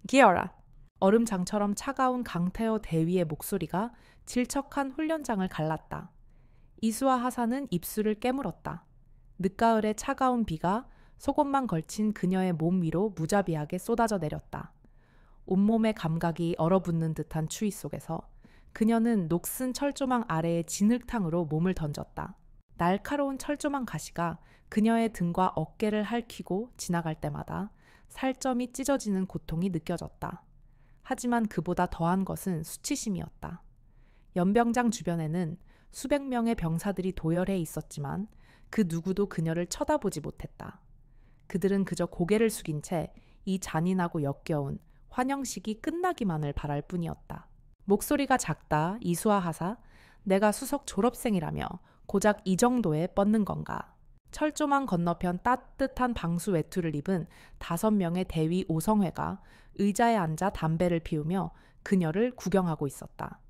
기어라. 얼음장처럼 차가운 강태호 대위의 목소리가 질척한 훈련장을 갈랐다. 이수와 하사는 입술을 깨물었다. 늦가을의 차가운 비가 속옷만 걸친 그녀의 몸 위로 무자비하게 쏟아져 내렸다. 온몸의 감각이 얼어붙는 듯한 추위 속에서 그녀는 녹슨 철조망 아래의 진흙탕으로 몸을 던졌다. 날카로운 철조망 가시가 그녀의 등과 어깨를 핥히고 지나갈 때마다 살점이 찢어지는 고통이 느껴졌다. 하지만 그보다 더한 것은 수치심이었다. 연병장 주변에는 수백 명의 병사들이 도열해 있었지만 그 누구도 그녀를 쳐다보지 못했다. 그들은 그저 고개를 숙인 채 이 잔인하고 역겨운 환영식이 끝나기만을 바랄 뿐이었다. 목소리가 작다. 이수와 하사, 내가 수석 졸업생이라며 고작 이 정도에 뻗는 건가. 철조망 건너편 따뜻한 방수 외투를 입은 5명의 대위 오성회가 의자에 앉아 담배를 피우며 그녀를 구경하고 있었다.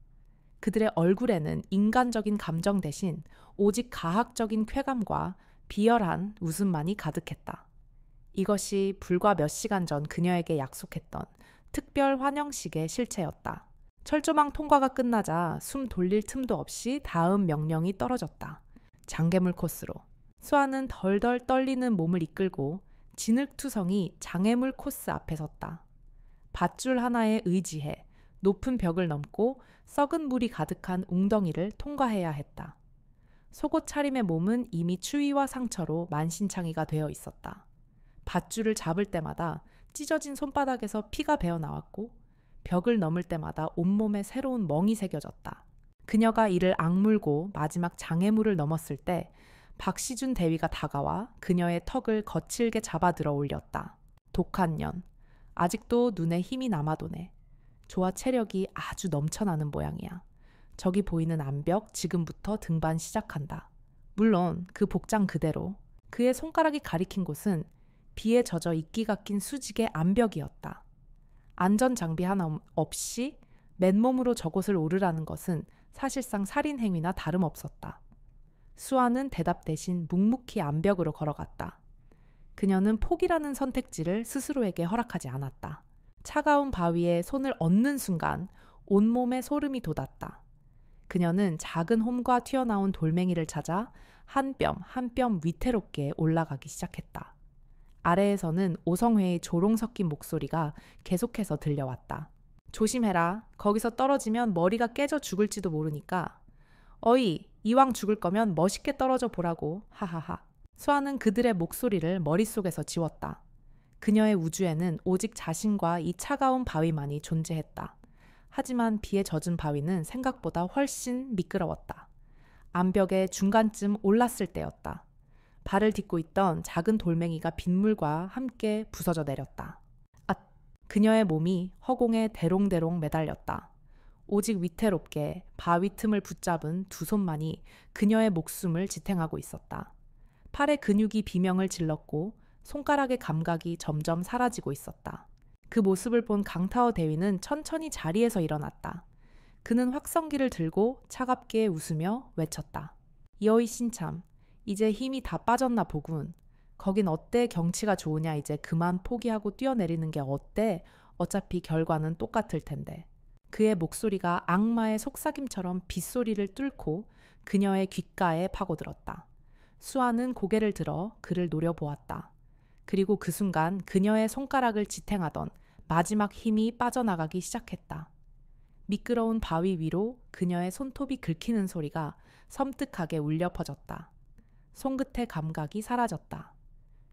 그들의 얼굴에는 인간적인 감정 대신 오직 가학적인 쾌감과 비열한 웃음만이 가득했다. 이것이 불과 몇 시간 전 그녀에게 약속했던 특별 환영식의 실체였다. 철조망 통과가 끝나자 숨 돌릴 틈도 없이 다음 명령이 떨어졌다. 장괴물 코스로. 수아는 덜덜 떨리는 몸을 이끌고 진흙투성이 장애물 코스 앞에 섰다. 밧줄 하나에 의지해 높은 벽을 넘고 썩은 물이 가득한 웅덩이를 통과해야 했다. 속옷 차림의 몸은 이미 추위와 상처로 만신창이가 되어 있었다. 밧줄을 잡을 때마다 찢어진 손바닥에서 피가 배어 나왔고 벽을 넘을 때마다 온몸에 새로운 멍이 새겨졌다. 그녀가 이를 악물고 마지막 장애물을 넘었을 때 박시준 대위가 다가와 그녀의 턱을 거칠게 잡아 들어 올렸다. 독한 년. 아직도 눈에 힘이 남아도네. 조화 체력이 아주 넘쳐나는 모양이야. 저기 보이는 암벽 지금부터 등반 시작한다. 물론 그 복장 그대로 그의 손가락이 가리킨 곳은 비에 젖어 이끼가 낀 수직의 암벽이었다. 안전장비 하나 없이 맨몸으로 저곳을 오르라는 것은 사실상 살인행위나 다름없었다. 수아는 대답 대신 묵묵히 암벽으로 걸어갔다. 그녀는 포기라는 선택지를 스스로에게 허락하지 않았다. 차가운 바위에 손을 얹는 순간 온몸에 소름이 돋았다. 그녀는 작은 홈과 튀어나온 돌멩이를 찾아 한 뼘 한 뼘 위태롭게 올라가기 시작했다. 아래에서는 오성회의 조롱 섞인 목소리가 계속해서 들려왔다. 조심해라. 거기서 떨어지면 머리가 깨져 죽을지도 모르니까. 어이, 이왕 죽을 거면 멋있게 떨어져 보라고. 하하하. 수아는 그들의 목소리를 머릿속에서 지웠다. 그녀의 우주에는 오직 자신과 이 차가운 바위만이 존재했다. 하지만 비에 젖은 바위는 생각보다 훨씬 미끄러웠다. 암벽의 중간쯤 올랐을 때였다. 발을 딛고 있던 작은 돌멩이가 빗물과 함께 부서져 내렸다. 그녀의 몸이 허공에 대롱대롱 매달렸다. 오직 위태롭게 바위 틈을 붙잡은 두 손만이 그녀의 목숨을 지탱하고 있었다. 팔의 근육이 비명을 질렀고 손가락의 감각이 점점 사라지고 있었다. 그 모습을 본 강타오 대위는 천천히 자리에서 일어났다. 그는 확성기를 들고 차갑게 웃으며 외쳤다. 여의 신참, 이제 힘이 다 빠졌나 보군. 거긴 어때 경치가 좋으냐 이제 그만 포기하고 뛰어내리는 게 어때? 어차피 결과는 똑같을 텐데. 그의 목소리가 악마의 속삭임처럼 빗소리를 뚫고 그녀의 귓가에 파고들었다. 수아는 고개를 들어 그를 노려보았다. 그리고 그 순간 그녀의 손가락을 지탱하던 마지막 힘이 빠져나가기 시작했다. 미끄러운 바위 위로 그녀의 손톱이 긁히는 소리가 섬뜩하게 울려 퍼졌다. 손끝의 감각이 사라졌다.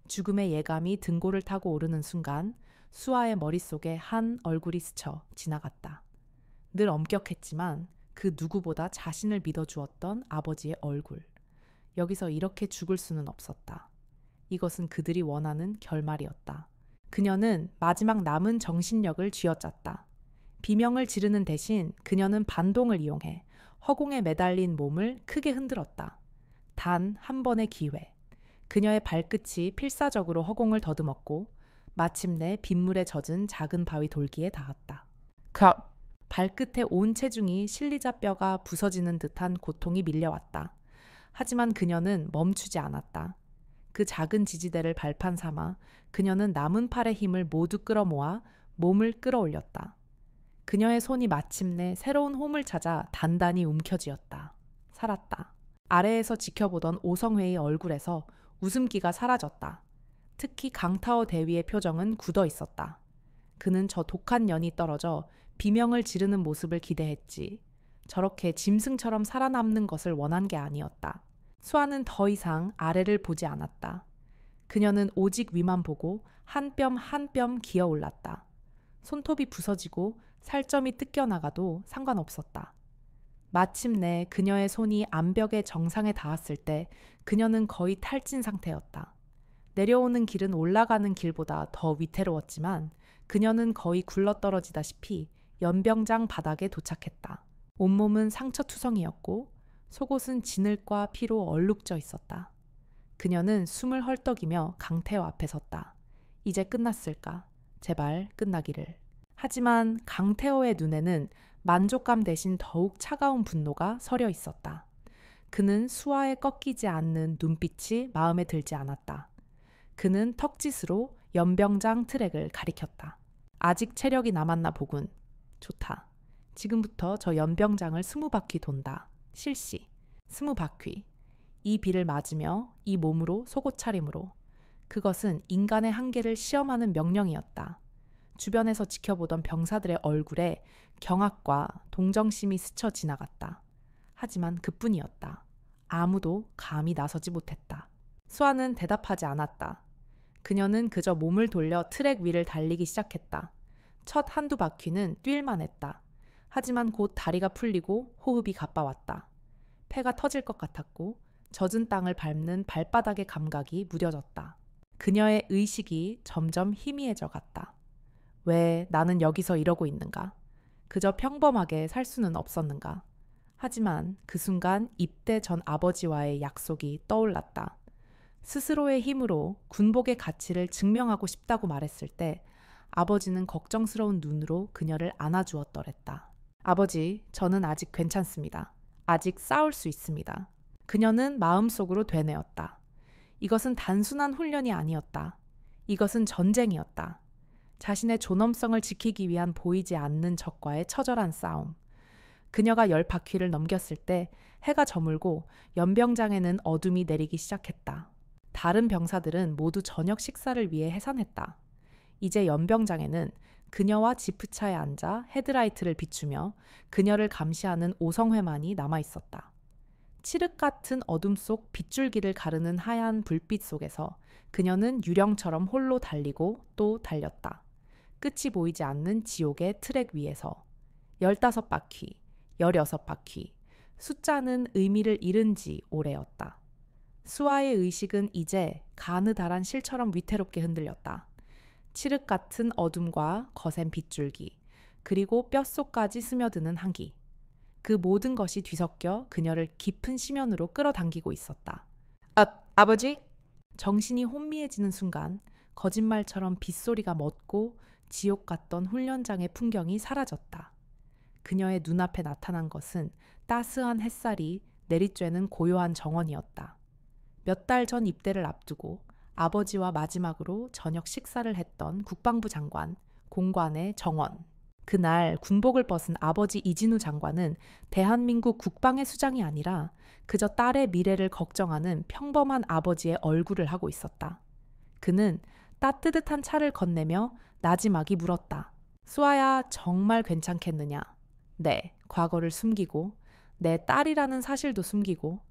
죽음의 예감이 등골을 타고 오르는 순간 수아의 머릿속에 한 얼굴이 스쳐 지나갔다. 늘 엄격했지만 그 누구보다 자신을 믿어주었던 아버지의 얼굴. 여기서 이렇게 죽을 수는 없었다. 이것은 그들이 원하는 결말이었다. 그녀는 마지막 남은 정신력을 쥐어짰다. 비명을 지르는 대신 그녀는 반동을 이용해 허공에 매달린 몸을 크게 흔들었다. 단 한 번의 기회. 그녀의 발끝이 필사적으로 허공을 더듬었고 마침내 빗물에 젖은 작은 바위 돌기에 닿았다. 발끝에 온 체중이 실리자 뼈가 부서지는 듯한 고통이 밀려왔다. 하지만 그녀는 멈추지 않았다. 그 작은 지지대를 발판 삼아 그녀는 남은 팔의 힘을 모두 끌어모아 몸을 끌어올렸다. 그녀의 손이 마침내 새로운 홈을 찾아 단단히 움켜쥐었다. 살았다. 아래에서 지켜보던 오성회의 얼굴에서 웃음기가 사라졌다. 특히 강타오 대위의 표정은 굳어 있었다. 그는 저 독한 년이 떨어져 비명을 지르는 모습을 기대했지. 저렇게 짐승처럼 살아남는 것을 원한 게 아니었다. 수아는 더 이상 아래를 보지 않았다. 그녀는 오직 위만 보고 한 뼘 한 뼘 기어 올랐다. 손톱이 부서지고 살점이 뜯겨나가도 상관없었다. 마침내 그녀의 손이 암벽의 정상에 닿았을 때 그녀는 거의 탈진 상태였다. 내려오는 길은 올라가는 길보다 더 위태로웠지만 그녀는 거의 굴러떨어지다시피 연병장 바닥에 도착했다. 온몸은 상처투성이었고 속옷은 진흙과 피로 얼룩져 있었다. 그녀는 숨을 헐떡이며 강태호 앞에 섰다. 이제 끝났을까? 제발 끝나기를. 하지만 강태호의 눈에는 만족감 대신 더욱 차가운 분노가 서려 있었다. 그는 수아에 꺾이지 않는 눈빛이 마음에 들지 않았다. 그는 턱짓으로 연병장 트랙을 가리켰다. 아직 체력이 남았나 보군. 좋다. 지금부터 저 연병장을 20바퀴 돈다. 실시. 20바퀴. 이 비를 맞으며 이 몸으로 속옷 차림으로. 그것은 인간의 한계를 시험하는 명령이었다. 주변에서 지켜보던 병사들의 얼굴에 경악과 동정심이 스쳐 지나갔다. 하지만 그뿐이었다. 아무도 감히 나서지 못했다. 수아는 대답하지 않았다. 그녀는 그저 몸을 돌려 트랙 위를 달리기 시작했다. 첫 한두 바퀴는 뛸만 했다. 하지만 곧 다리가 풀리고 호흡이 가빠왔다. 폐가 터질 것 같았고 젖은 땅을 밟는 발바닥의 감각이 무뎌졌다. 그녀의 의식이 점점 희미해져 갔다. 왜 나는 여기서 이러고 있는가? 그저 평범하게 살 수는 없었는가? 하지만 그 순간 입대 전 아버지와의 약속이 떠올랐다. 스스로의 힘으로 군복의 가치를 증명하고 싶다고 말했을 때 아버지는 걱정스러운 눈으로 그녀를 안아주었더랬다. 아버지, 저는 아직 괜찮습니다. 아직 싸울 수 있습니다. 그녀는 마음속으로 되뇌었다. 이것은 단순한 훈련이 아니었다. 이것은 전쟁이었다. 자신의 존엄성을 지키기 위한 보이지 않는 적과의 처절한 싸움. 그녀가 10바퀴를 넘겼을 때 해가 저물고 연병장에는 어둠이 내리기 시작했다. 다른 병사들은 모두 저녁 식사를 위해 해산했다. 이제 연병장에는 그녀와 지프차에 앉아 헤드라이트를 비추며 그녀를 감시하는 오성회만이 남아있었다. 칠흑 같은 어둠 속 빗줄기를 가르는 하얀 불빛 속에서 그녀는 유령처럼 홀로 달리고 또 달렸다. 끝이 보이지 않는 지옥의 트랙 위에서 15바퀴, 16바퀴, 숫자는 의미를 잃은 지 오래였다. 수아의 의식은 이제 가느다란 실처럼 위태롭게 흔들렸다. 칠흑 같은 어둠과 거센 빗줄기, 그리고 뼛속까지 스며드는 한기. 그 모든 것이 뒤섞여 그녀를 깊은 심연으로 끌어당기고 있었다. 아버지? 정신이 혼미해지는 순간 거짓말처럼 빗소리가 멎고 지옥 같던 훈련장의 풍경이 사라졌다. 그녀의 눈앞에 나타난 것은 따스한 햇살이 내리쬐는 고요한 정원이었다. 몇 달 전 입대를 앞두고 아버지와 마지막으로 저녁 식사를 했던 국방부 장관, 공관의 정원. 그날 군복을 벗은 아버지 이진우 장관은 대한민국 국방의 수장이 아니라 그저 딸의 미래를 걱정하는 평범한 아버지의 얼굴을 하고 있었다. 그는 따뜻한 차를 건네며 나지막이 물었다. 수아야, 정말 괜찮겠느냐? 네, 과거를 숨기고 내 딸이라는 사실도 숨기고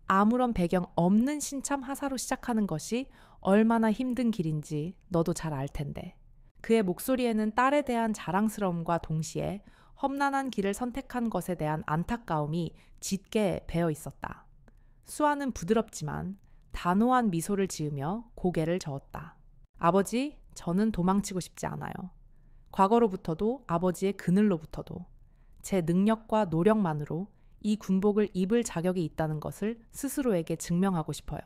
아무런 배경 없는 신참 하사로 시작하는 것이 얼마나 힘든 길인지 너도 잘 알 텐데. 그의 목소리에는 딸에 대한 자랑스러움과 동시에 험난한 길을 선택한 것에 대한 안타까움이 짙게 배어 있었다. 수아는 부드럽지만 단호한 미소를 지으며 고개를 저었다. 아버지, 저는 도망치고 싶지 않아요. 과거로부터도 아버지의 그늘로부터도 제 능력과 노력만으로 이 군복을 입을 자격이 있다는 것을 스스로에게 증명하고 싶어요.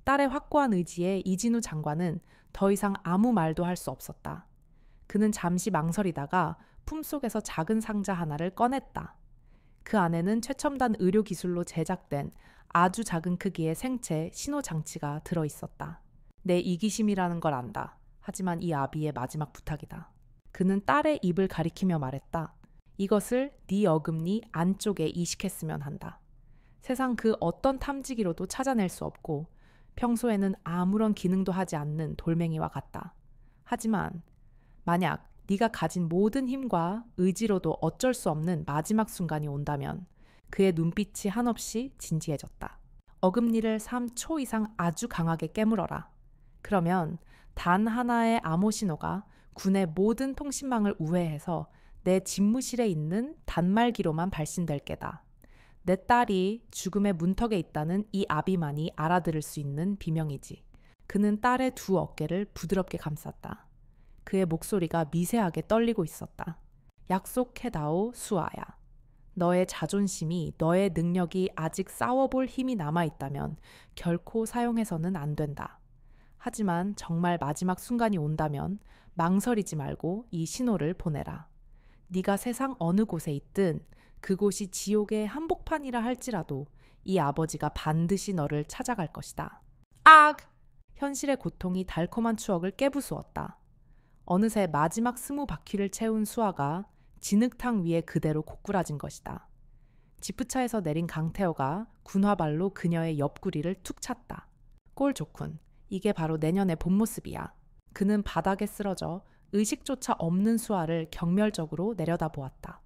딸의 확고한 의지에 이진우 장관은 더 이상 아무 말도 할 수 없었다. 그는 잠시 망설이다가 품속에서 작은 상자 하나를 꺼냈다. 그 안에는 최첨단 의료 기술로 제작된 아주 작은 크기의 생체 신호장치가 들어있었다. 내 이기심이라는 걸 안다. 하지만 이 아비의 마지막 부탁이다. 그는 딸의 입을 가리키며 말했다. 이것을 네 어금니 안쪽에 이식했으면 한다. 세상 그 어떤 탐지기로도 찾아낼 수 없고 평소에는 아무런 기능도 하지 않는 돌멩이와 같다. 하지만 만약 네가 가진 모든 힘과 의지로도 어쩔 수 없는 마지막 순간이 온다면 그의 눈빛이 한없이 진지해졌다. 어금니를 3초 이상 아주 강하게 깨물어라. 그러면 단 하나의 암호 신호가 군의 모든 통신망을 우회해서 내 집무실에 있는 단말기로만 발신될 게다. 내 딸이 죽음의 문턱에 있다는 이 아비만이 알아들을 수 있는 비명이지. 그는 딸의 두 어깨를 부드럽게 감쌌다. 그의 목소리가 미세하게 떨리고 있었다. 약속해다오, 수아야. 너의 자존심이, 너의 능력이 아직 싸워볼 힘이 남아있다면 결코 사용해서는 안 된다. 하지만 정말 마지막 순간이 온다면 망설이지 말고 이 신호를 보내라. 네가 세상 어느 곳에 있든 그곳이 지옥의 한복판이라 할지라도 이 아버지가 반드시 너를 찾아갈 것이다. 악! 현실의 고통이 달콤한 추억을 깨부수었다. 어느새 마지막 20바퀴를 채운 수아가 진흙탕 위에 그대로 고꾸라진 것이다. 지프차에서 내린 강태호가 군화발로 그녀의 옆구리를 툭 찼다. 꼴 좋군. 이게 바로 내년의 본 모습이야. 그는 바닥에 쓰러져 의식조차 없는 수아를 경멸적으로 내려다보았다.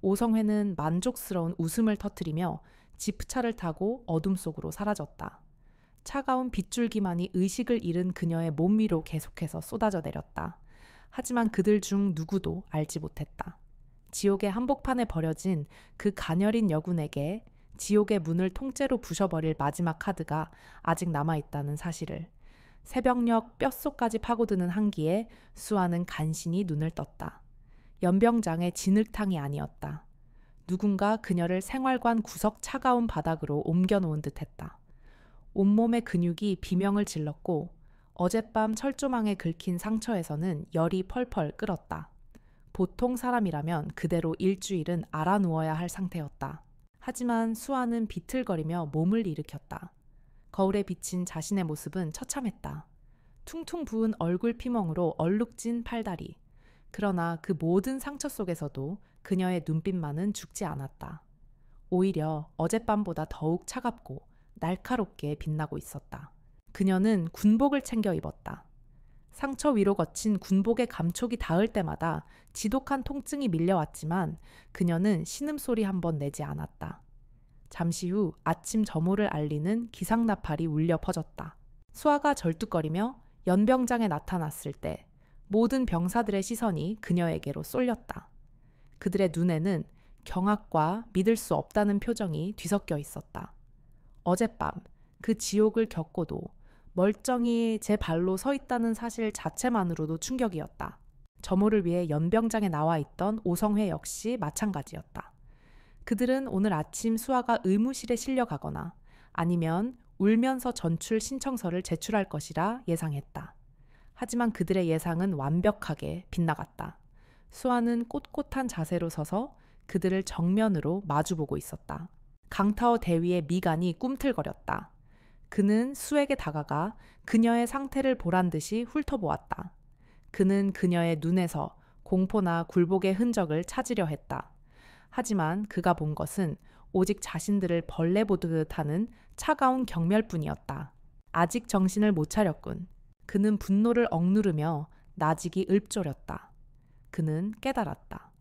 오성회는 만족스러운 웃음을 터뜨리며 지프차를 타고 어둠 속으로 사라졌다. 차가운 빗줄기만이 의식을 잃은 그녀의 몸 위로 계속해서 쏟아져 내렸다. 하지만 그들 중 누구도 알지 못했다. 지옥의 한복판에 버려진 그 가녀린 여군에게 지옥의 문을 통째로 부셔버릴 마지막 카드가 아직 남아있다는 사실을. 새벽녘 뼛속까지 파고드는 한기에 수아는 간신히 눈을 떴다. 연병장의 진흙탕이 아니었다. 누군가 그녀를 생활관 구석 차가운 바닥으로 옮겨놓은 듯했다. 온몸의 근육이 비명을 질렀고 어젯밤 철조망에 긁힌 상처에서는 열이 펄펄 끓었다. 보통 사람이라면 그대로 일주일은 알아 누워야 할 상태였다. 하지만 수아는 비틀거리며 몸을 일으켰다. 거울에 비친 자신의 모습은 처참했다. 퉁퉁 부은 얼굴 피멍으로 얼룩진 팔다리. 그러나 그 모든 상처 속에서도 그녀의 눈빛만은 죽지 않았다. 오히려 어젯밤보다 더욱 차갑고 날카롭게 빛나고 있었다. 그녀는 군복을 챙겨 입었다. 상처 위로 거친 군복의 감촉이 닿을 때마다 지독한 통증이 밀려왔지만 그녀는 신음소리 한 번 내지 않았다. 잠시 후 아침 점호를 알리는 기상나팔이 울려 퍼졌다. 수아가 절뚝거리며 연병장에 나타났을 때 모든 병사들의 시선이 그녀에게로 쏠렸다. 그들의 눈에는 경악과 믿을 수 없다는 표정이 뒤섞여 있었다. 어젯밤 그 지옥을 겪고도 멀쩡히 제 발로 서 있다는 사실 자체만으로도 충격이었다. 점호를 위해 연병장에 나와 있던 오성회 역시 마찬가지였다. 그들은 오늘 아침 수아가 의무실에 실려가거나 아니면 울면서 전출 신청서를 제출할 것이라 예상했다. 하지만 그들의 예상은 완벽하게 빗나갔다. 수아는 꼿꼿한 자세로 서서 그들을 정면으로 마주보고 있었다. 강타오 대위의 미간이 꿈틀거렸다. 그는 수에게 다가가 그녀의 상태를 보란듯이 훑어보았다. 그는 그녀의 눈에서 공포나 굴복의 흔적을 찾으려 했다. 하지만 그가 본 것은 오직 자신들을 벌레 보듯 하는 차가운 경멸뿐이었다. 아직 정신을 못 차렸군. 그는 분노를 억누르며 나직이 읊조렸다. 그는 깨달았다.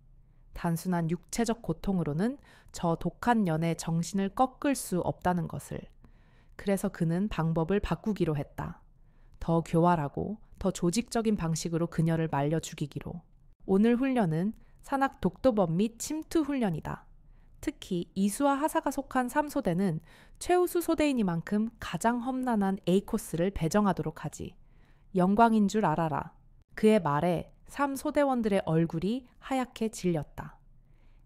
단순한 육체적 고통으로는 저 독한 년의 정신을 꺾을 수 없다는 것을. 그래서 그는 방법을 바꾸기로 했다. 더 교활하고 더 조직적인 방식으로 그녀를 말려 죽이기로. 오늘 훈련은 산악 독도범 및 침투 훈련이다. 특히 이수와 하사가 속한 3소대는 최우수 소대이니만큼 가장 험난한 A코스를 배정하도록 하지. 영광인 줄 알아라. 그의 말에 3소대원들의 얼굴이 하얗게 질렸다.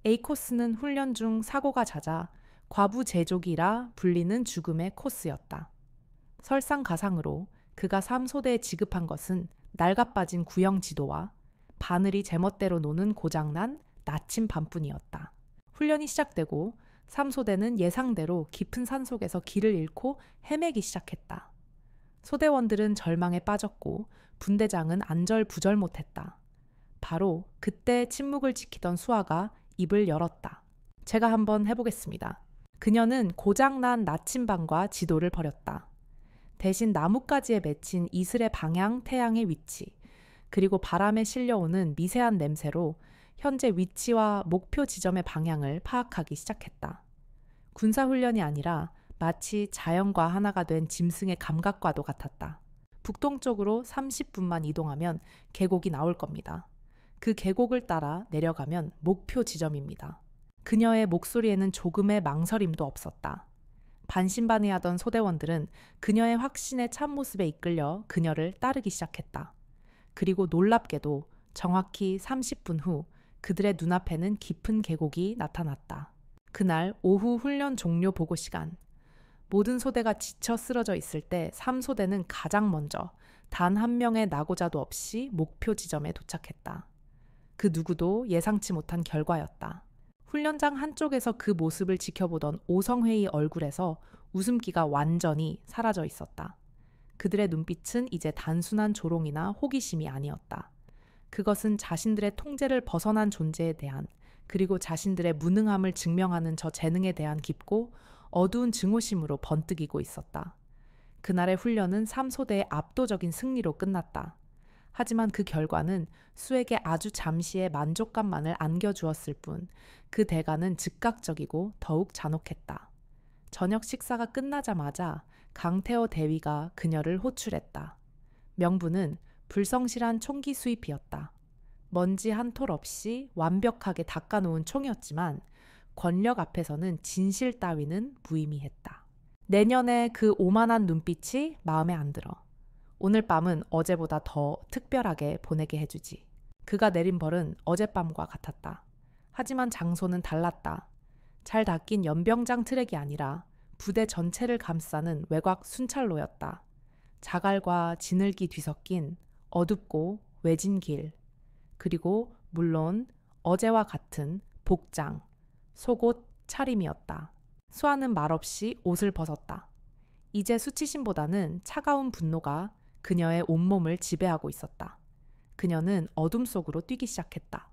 A코스는 훈련 중 사고가 잦아 과부제족이라 불리는 죽음의 코스였다. 설상가상으로 그가 3소대에 지급한 것은 낡아빠진 구형 지도와 바늘이 제멋대로 노는 고장난 나침반뿐이었다. 훈련이 시작되고 3소대는 예상대로 깊은 산속에서 길을 잃고 헤매기 시작했다. 소대원들은 절망에 빠졌고 분대장은 안절부절 못했다. 바로 그때 침묵을 지키던 수아가 입을 열었다. 제가 한번 해보겠습니다. 그녀는 고장난 나침반과 지도를 버렸다. 대신 나뭇가지에 맺힌 이슬의 방향, 태양의 위치, 그리고 바람에 실려오는 미세한 냄새로 현재 위치와 목표 지점의 방향을 파악하기 시작했다. 군사훈련이 아니라 마치 자연과 하나가 된 짐승의 감각과도 같았다. 북동쪽으로 30분만 이동하면 계곡이 나올 겁니다. 그 계곡을 따라 내려가면 목표 지점입니다. 그녀의 목소리에는 조금의 망설임도 없었다. 반신반의하던 소대원들은 그녀의 확신의 참모습에 이끌려 그녀를 따르기 시작했다. 그리고 놀랍게도 정확히 30분 후 그들의 눈앞에는 깊은 계곡이 나타났다. 그날 오후 훈련 종료 보고 시간. 모든 소대가 지쳐 쓰러져 있을 때 3소대는 가장 먼저 단 한 명의 낙오자도 없이 목표 지점에 도착했다. 그 누구도 예상치 못한 결과였다. 훈련장 한쪽에서 그 모습을 지켜보던 오성회의 얼굴에서 웃음기가 완전히 사라져 있었다. 그들의 눈빛은 이제 단순한 조롱이나 호기심이 아니었다. 그것은 자신들의 통제를 벗어난 존재에 대한, 그리고 자신들의 무능함을 증명하는 저 재능에 대한 깊고 어두운 증오심으로 번뜩이고 있었다. 그날의 훈련은 3소대의 압도적인 승리로 끝났다. 하지만 그 결과는 수에게 아주 잠시의 만족감만을 안겨주었을 뿐, 그 대가는 즉각적이고 더욱 잔혹했다. 저녁 식사가 끝나자마자 강태호 대위가 그녀를 호출했다. 명분은 불성실한 총기 수입이었다. 먼지 한 톨 없이 완벽하게 닦아놓은 총이었지만 권력 앞에서는 진실 따위는 무의미했다. 내년에 그 오만한 눈빛이 마음에 안 들어. 오늘 밤은 어제보다 더 특별하게 보내게 해주지. 그가 내린 벌은 어젯밤과 같았다. 하지만 장소는 달랐다. 잘 닦인 연병장 트랙이 아니라 부대 전체를 감싸는 외곽 순찰로였다. 자갈과 진흙이 뒤섞인 어둡고 외진 길, 그리고 물론 어제와 같은 복장, 속옷 차림이었다. 수아는 말없이 옷을 벗었다. 이제 수치심보다는 차가운 분노가 그녀의 온몸을 지배하고 있었다. 그녀는 어둠 속으로 뛰기 시작했다.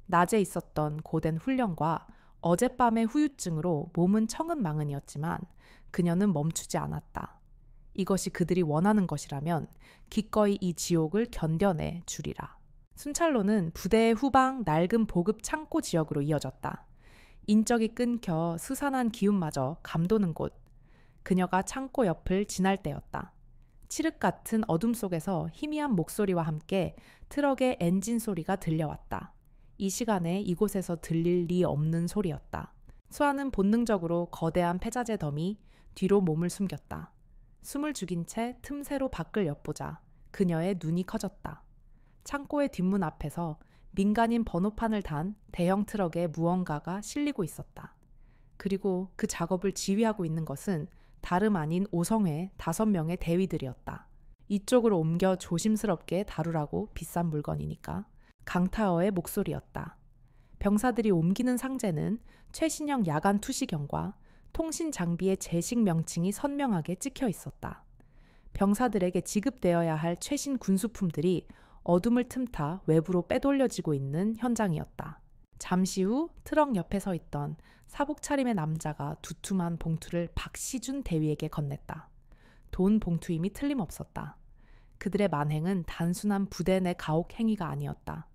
낮에 있었던 고된 훈련과 어젯밤의 후유증으로 몸은 청은망은이었지만 그녀는 멈추지 않았다. 이것이 그들이 원하는 것이라면 기꺼이 이 지옥을 견뎌내 주리라. 순찰로는 부대의 후방 낡은 보급 창고 지역으로 이어졌다. 인적이 끊겨 스산한 기운마저 감도는 곳. 그녀가 창고 옆을 지날 때였다. 칠흑 같은 어둠 속에서 희미한 목소리와 함께 트럭의 엔진 소리가 들려왔다. 이 시간에 이곳에서 들릴 리 없는 소리였다. 수아는 본능적으로 거대한 폐자재 더미 뒤로 몸을 숨겼다. 숨을 죽인 채 틈새로 밖을 엿보자 그녀의 눈이 커졌다. 창고의 뒷문 앞에서 민간인 번호판을 단 대형 트럭에 무언가가 실리고 있었다. 그리고 그 작업을 지휘하고 있는 것은 다름 아닌 오성회 5명의 대위들이었다. 이쪽으로 옮겨 조심스럽게 다루라고. 비싼 물건이니까. 강타어의 목소리였다. 병사들이 옮기는 상자는 최신형 야간 투시경과 통신 장비의 제식 명칭이 선명하게 찍혀 있었다. 병사들에게 지급되어야 할 최신 군수품들이 어둠을 틈타 외부로 빼돌려지고 있는 현장이었다. 잠시 후 트럭 옆에 서 있던 사복 차림의 남자가 두툼한 봉투를 박시준 대위에게 건넸다. 돈 봉투임이 틀림없었다. 그들의 만행은 단순한 부대 내 가혹 행위가 아니었다.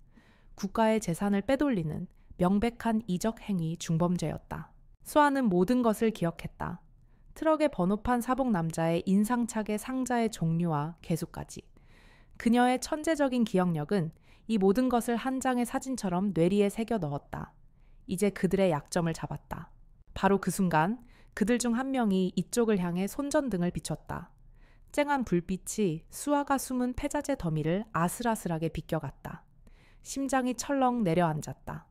국가의 재산을 빼돌리는 명백한 이적 행위 중범죄였다. 수아는 모든 것을 기억했다. 트럭의 번호판 사복 남자의 인상착의 상자의 종류와 개수까지. 그녀의 천재적인 기억력은 이 모든 것을 한 장의 사진처럼 뇌리에 새겨 넣었다. 이제 그들의 약점을 잡았다. 바로 그 순간 그들 중 한 명이 이쪽을 향해 손전등을 비췄다. 쨍한 불빛이 수아가 숨은 폐자재 더미를 아슬아슬하게 비껴갔다. 심장이 철렁 내려앉았다.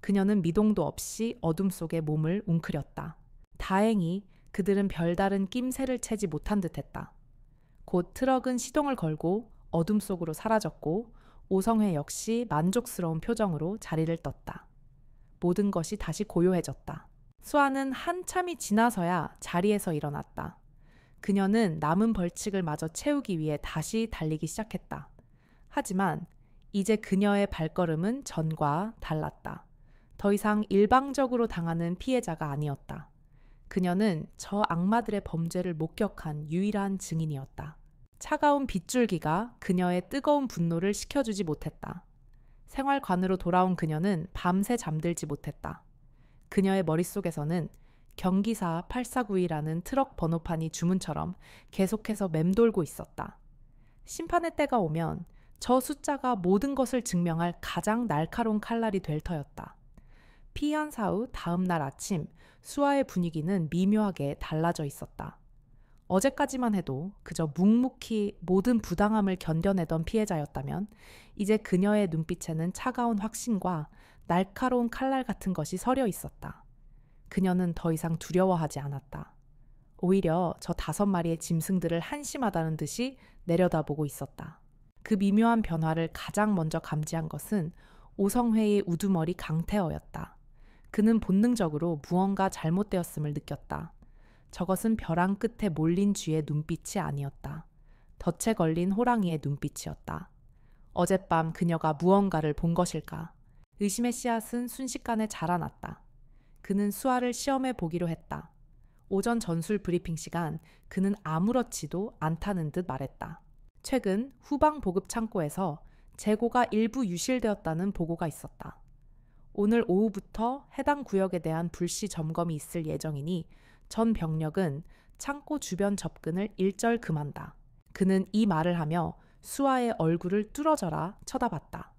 그녀는 미동도 없이 어둠 속에 몸을 웅크렸다. 다행히 그들은 별다른 낌새를 채지 못한 듯했다. 곧 트럭은 시동을 걸고 어둠 속으로 사라졌고 오성회 역시 만족스러운 표정으로 자리를 떴다. 모든 것이 다시 고요해졌다. 수아는 한참이 지나서야 자리에서 일어났다. 그녀는 남은 벌칙을 마저 채우기 위해 다시 달리기 시작했다. 하지만 이제 그녀의 발걸음은 전과 달랐다. 더 이상 일방적으로 당하는 피해자가 아니었다. 그녀는 저 악마들의 범죄를 목격한 유일한 증인이었다. 차가운 빗줄기가 그녀의 뜨거운 분노를 식혀주지 못했다. 생활관으로 돌아온 그녀는 밤새 잠들지 못했다. 그녀의 머릿속에서는 경기사 8492라는 트럭 번호판이 주문처럼 계속해서 맴돌고 있었다. 심판의 때가 오면 저 숫자가 모든 것을 증명할 가장 날카로운 칼날이 될 터였다. 피한 사후 다음 날 아침 수아의 분위기는 미묘하게 달라져 있었다. 어제까지만 해도 그저 묵묵히 모든 부당함을 견뎌내던 피해자였다면 이제 그녀의 눈빛에는 차가운 확신과 날카로운 칼날 같은 것이 서려 있었다. 그녀는 더 이상 두려워하지 않았다. 오히려 저 5마리의 짐승들을 한심하다는 듯이 내려다보고 있었다. 그 미묘한 변화를 가장 먼저 감지한 것은 오성회의 우두머리 강태어였다. 그는 본능적으로 무언가 잘못되었음을 느꼈다. 저것은 벼랑 끝에 몰린 쥐의 눈빛이 아니었다. 덫에 걸린 호랑이의 눈빛이었다. 어젯밤 그녀가 무언가를 본 것일까? 의심의 씨앗은 순식간에 자라났다. 그는 수아를 시험해 보기로 했다. 오전 전술 브리핑 시간 그는 아무렇지도 않다는 듯 말했다. 최근 후방 보급 창고에서 재고가 일부 유실되었다는 보고가 있었다. 오늘 오후부터 해당 구역에 대한 불시 점검이 있을 예정이니 전 병력은 창고 주변 접근을 일절 금한다. 그는 이 말을 하며 수아의 얼굴을 뚫어져라 쳐다봤다.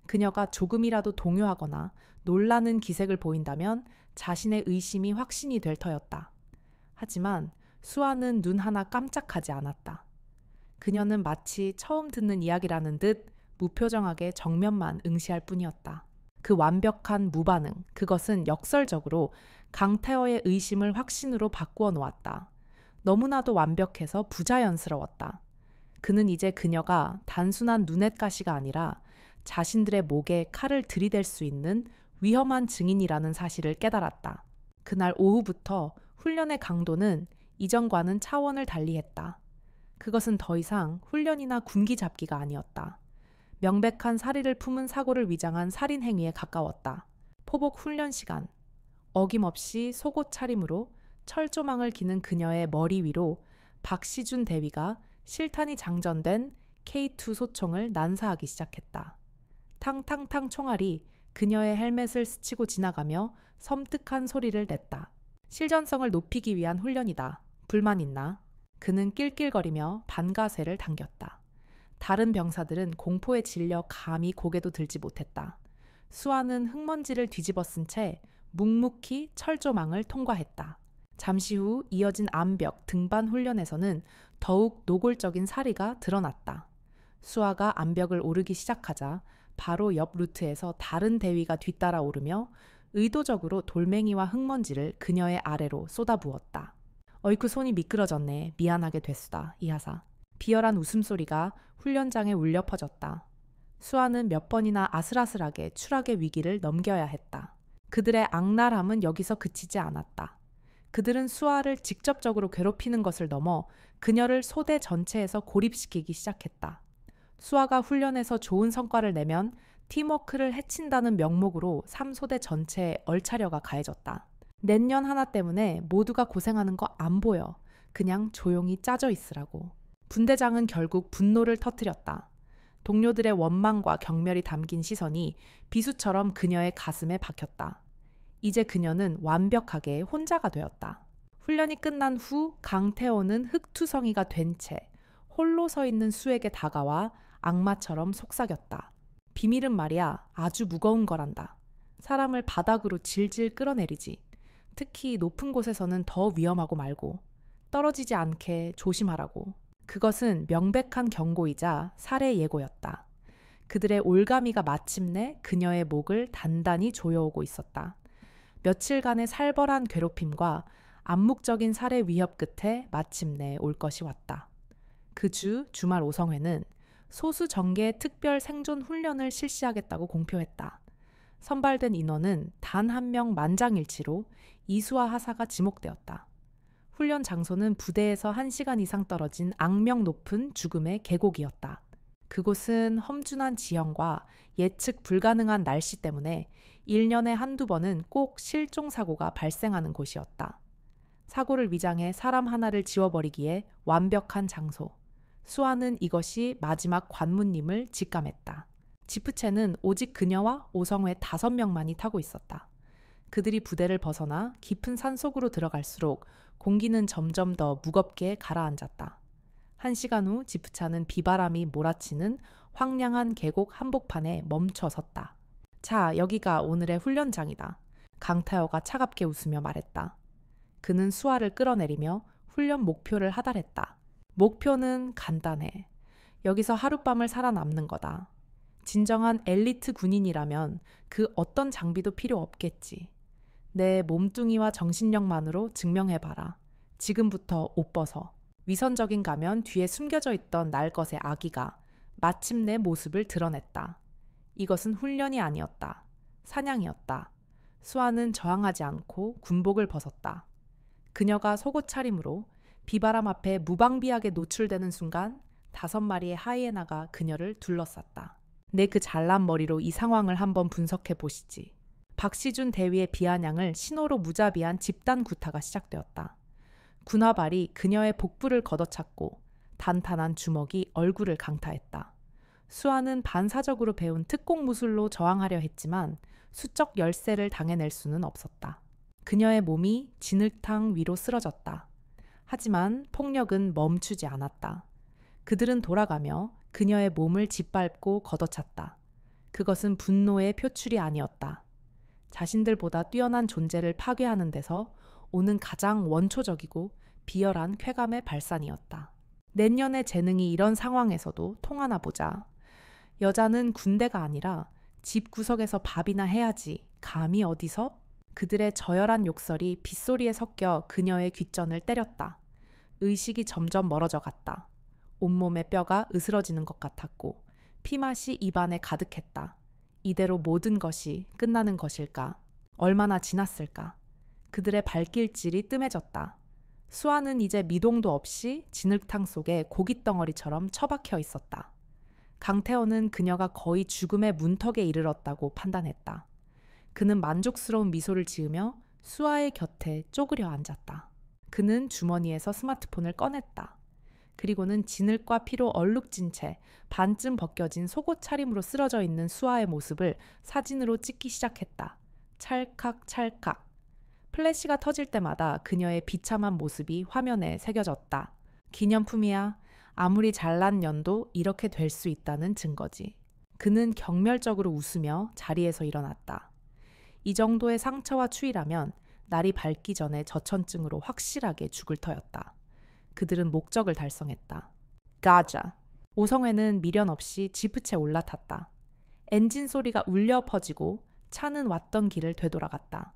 그녀가 조금이라도 동요하거나 놀라는 기색을 보인다면 자신의 의심이 확신이 될 터였다. 하지만 수아는 눈 하나 깜짝하지 않았다. 그녀는 마치 처음 듣는 이야기라는 듯 무표정하게 정면만 응시할 뿐이었다. 그 완벽한 무반응, 그것은 역설적으로 강태어의 의심을 확신으로 바꾸어 놓았다. 너무나도 완벽해서 부자연스러웠다. 그는 이제 그녀가 단순한 눈엣가시가 아니라 자신들의 목에 칼을 들이댈 수 있는 위험한 증인이라는 사실을 깨달았다. 그날 오후부터 훈련의 강도는 이전과는 차원을 달리했다. 그것은 더 이상 훈련이나 군기 잡기가 아니었다. 명백한 살인을 품은 사고를 위장한 살인 행위에 가까웠다. 포복 훈련 시간. 어김없이 속옷 차림으로 철조망을 기는 그녀의 머리 위로 박시준 대위가 실탄이 장전된 K2 소총을 난사하기 시작했다. 탕탕탕 총알이 그녀의 헬멧을 스치고 지나가며 섬뜩한 소리를 냈다. 실전성을 높이기 위한 훈련이다. 불만 있나? 그는 낄낄거리며 반가쇠를 당겼다. 다른 병사들은 공포에 질려 감히 고개도 들지 못했다. 수아는 흙먼지를 뒤집어 쓴 채 묵묵히 철조망을 통과했다. 잠시 후 이어진 암벽 등반 훈련에서는 더욱 노골적인 사리가 드러났다. 수아가 암벽을 오르기 시작하자 바로 옆 루트에서 다른 대위가 뒤따라 오르며 의도적으로 돌멩이와 흙먼지를 그녀의 아래로 쏟아부었다. 어이쿠 손이 미끄러졌네. 미안하게 됐수다. 이하사. 비열한 웃음소리가 훈련장에 울려 퍼졌다. 수아는 몇 번이나 아슬아슬하게 추락의 위기를 넘겨야 했다. 그들의 악랄함은 여기서 그치지 않았다. 그들은 수아를 직접적으로 괴롭히는 것을 넘어 그녀를 소대 전체에서 고립시키기 시작했다. 수아가 훈련에서 좋은 성과를 내면 팀워크를 해친다는 명목으로 3소대 전체에 얼차려가 가해졌다. 넷년 하나 때문에 모두가 고생하는 거 안 보여. 그냥 조용히 짜져 있으라고. 분대장은 결국 분노를 터뜨렸다. 동료들의 원망과 경멸이 담긴 시선이 비수처럼 그녀의 가슴에 박혔다. 이제 그녀는 완벽하게 혼자가 되었다. 훈련이 끝난 후 강태호는 흑투성이가 된 채 홀로 서 있는 수에게 다가와 악마처럼 속삭였다. 비밀은 말이야 아주 무거운 거란다. 사람을 바닥으로 질질 끌어내리지. 특히 높은 곳에서는 더 위험하고 말고 떨어지지 않게 조심하라고. 그것은 명백한 경고이자 살해 예고였다. 그들의 올가미가 마침내 그녀의 목을 단단히 조여오고 있었다. 며칠간의 살벌한 괴롭힘과 암묵적인 살해 위협 끝에 마침내 올 것이 왔다. 그 주말 오성회는 소수 정계의 특별 생존 훈련을 실시하겠다고 공표했다. 선발된 인원은 단 한 명 만장일치로 이수와 하사가 지목되었다. 훈련 장소는 부대에서 1시간 이상 떨어진 악명 높은 죽음의 계곡이었다. 그곳은 험준한 지형과 예측 불가능한 날씨 때문에 1년에 한두 번은 꼭 실종 사고가 발생하는 곳이었다. 사고를 위장해 사람 하나를 지워버리기에 완벽한 장소. 수아는 이것이 마지막 관문임을 직감했다. 지프체는 오직 그녀와 오성회 5명만이 타고 있었다. 그들이 부대를 벗어나 깊은 산속으로 들어갈수록 공기는 점점 더 무겁게 가라앉았다. 1시간 후 지프차는 비바람이 몰아치는 황량한 계곡 한복판에 멈춰 섰다. 자, 여기가 오늘의 훈련장이다. 강타여가 차갑게 웃으며 말했다. 그는 수아를 끌어내리며 훈련 목표를 하달했다. 목표는 간단해. 여기서 하룻밤을 살아남는 거다. 진정한 엘리트 군인이라면 그 어떤 장비도 필요 없겠지. 내 몸뚱이와 정신력만으로 증명해봐라. 지금부터 옷 벗어. 위선적인 가면 뒤에 숨겨져 있던 날것의 아기가 마침내 모습을 드러냈다. 이것은 훈련이 아니었다. 사냥이었다. 수아는 저항하지 않고 군복을 벗었다. 그녀가 속옷 차림으로 비바람 앞에 무방비하게 노출되는 순간 5마리의 하이에나가 그녀를 둘러쌌다. 내 그 잘난 머리로 이 상황을 한번 분석해 보시지. 박시준 대위의 비아냥을 신호로 무자비한 집단 구타가 시작되었다. 군화발이 그녀의 복부를 걷어찼고 단단한 주먹이 얼굴을 강타했다. 수아는 반사적으로 배운 특공 무술로 저항하려 했지만 수적 열세를 당해낼 수는 없었다. 그녀의 몸이 진흙탕 위로 쓰러졌다. 하지만 폭력은 멈추지 않았다. 그들은 돌아가며 그녀의 몸을 짓밟고 걷어찼다. 그것은 분노의 표출이 아니었다. 자신들보다 뛰어난 존재를 파괴하는 데서 오는 가장 원초적이고 비열한 쾌감의 발산이었다. 내년의 재능이 이런 상황에서도 통하나 보자. 여자는 군대가 아니라 집 구석에서 밥이나 해야지. 감히 어디서? 그들의 저열한 욕설이 빗소리에 섞여 그녀의 귓전을 때렸다. 의식이 점점 멀어져 갔다. 온몸의 뼈가 으스러지는 것 같았고 피맛이 입안에 가득했다. 이대로 모든 것이 끝나는 것일까? 얼마나 지났을까? 그들의 발길질이 뜸해졌다. 수아는 이제 미동도 없이 진흙탕 속에 고깃덩어리처럼 처박혀 있었다. 강태호는 그녀가 거의 죽음의 문턱에 이르렀다고 판단했다. 그는 만족스러운 미소를 지으며 수아의 곁에 쪼그려 앉았다. 그는 주머니에서 스마트폰을 꺼냈다. 그리고는 진흙과 피로 얼룩진 채 반쯤 벗겨진 속옷 차림으로 쓰러져 있는 수아의 모습을 사진으로 찍기 시작했다. 찰칵찰칵. 플래시가 터질 때마다 그녀의 비참한 모습이 화면에 새겨졌다. 기념품이야. 아무리 잘난 년도 이렇게 될 수 있다는 증거지. 그는 경멸적으로 웃으며 자리에서 일어났다. 이 정도의 상처와 추위라면 날이 밝기 전에 저천증으로 확실하게 죽을 터였다. 그들은 목적을 달성했다. 가자. 오성회는 미련 없이 지프체에 올라탔다. 엔진 소리가 울려 퍼지고 차는 왔던 길을 되돌아갔다.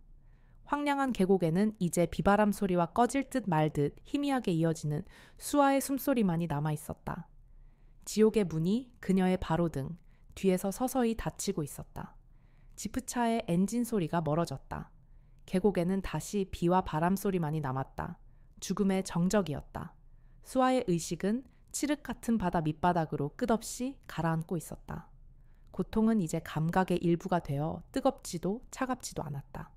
황량한 계곡에는 이제 비바람 소리와 꺼질 듯 말 듯 희미하게 이어지는 수아의 숨소리만이 남아있었다. 지옥의 문이 그녀의 바로등 뒤에서 서서히 닫히고 있었다. 지프차의 엔진 소리가 멀어졌다. 계곡에는 다시 비와 바람 소리만이 남았다. 죽음의 정적이었다. 수아의 의식은 칠흑 같은 바다 밑바닥으로 끝없이 가라앉고 있었다. 고통은 이제 감각의 일부가 되어 뜨겁지도 차갑지도 않았다.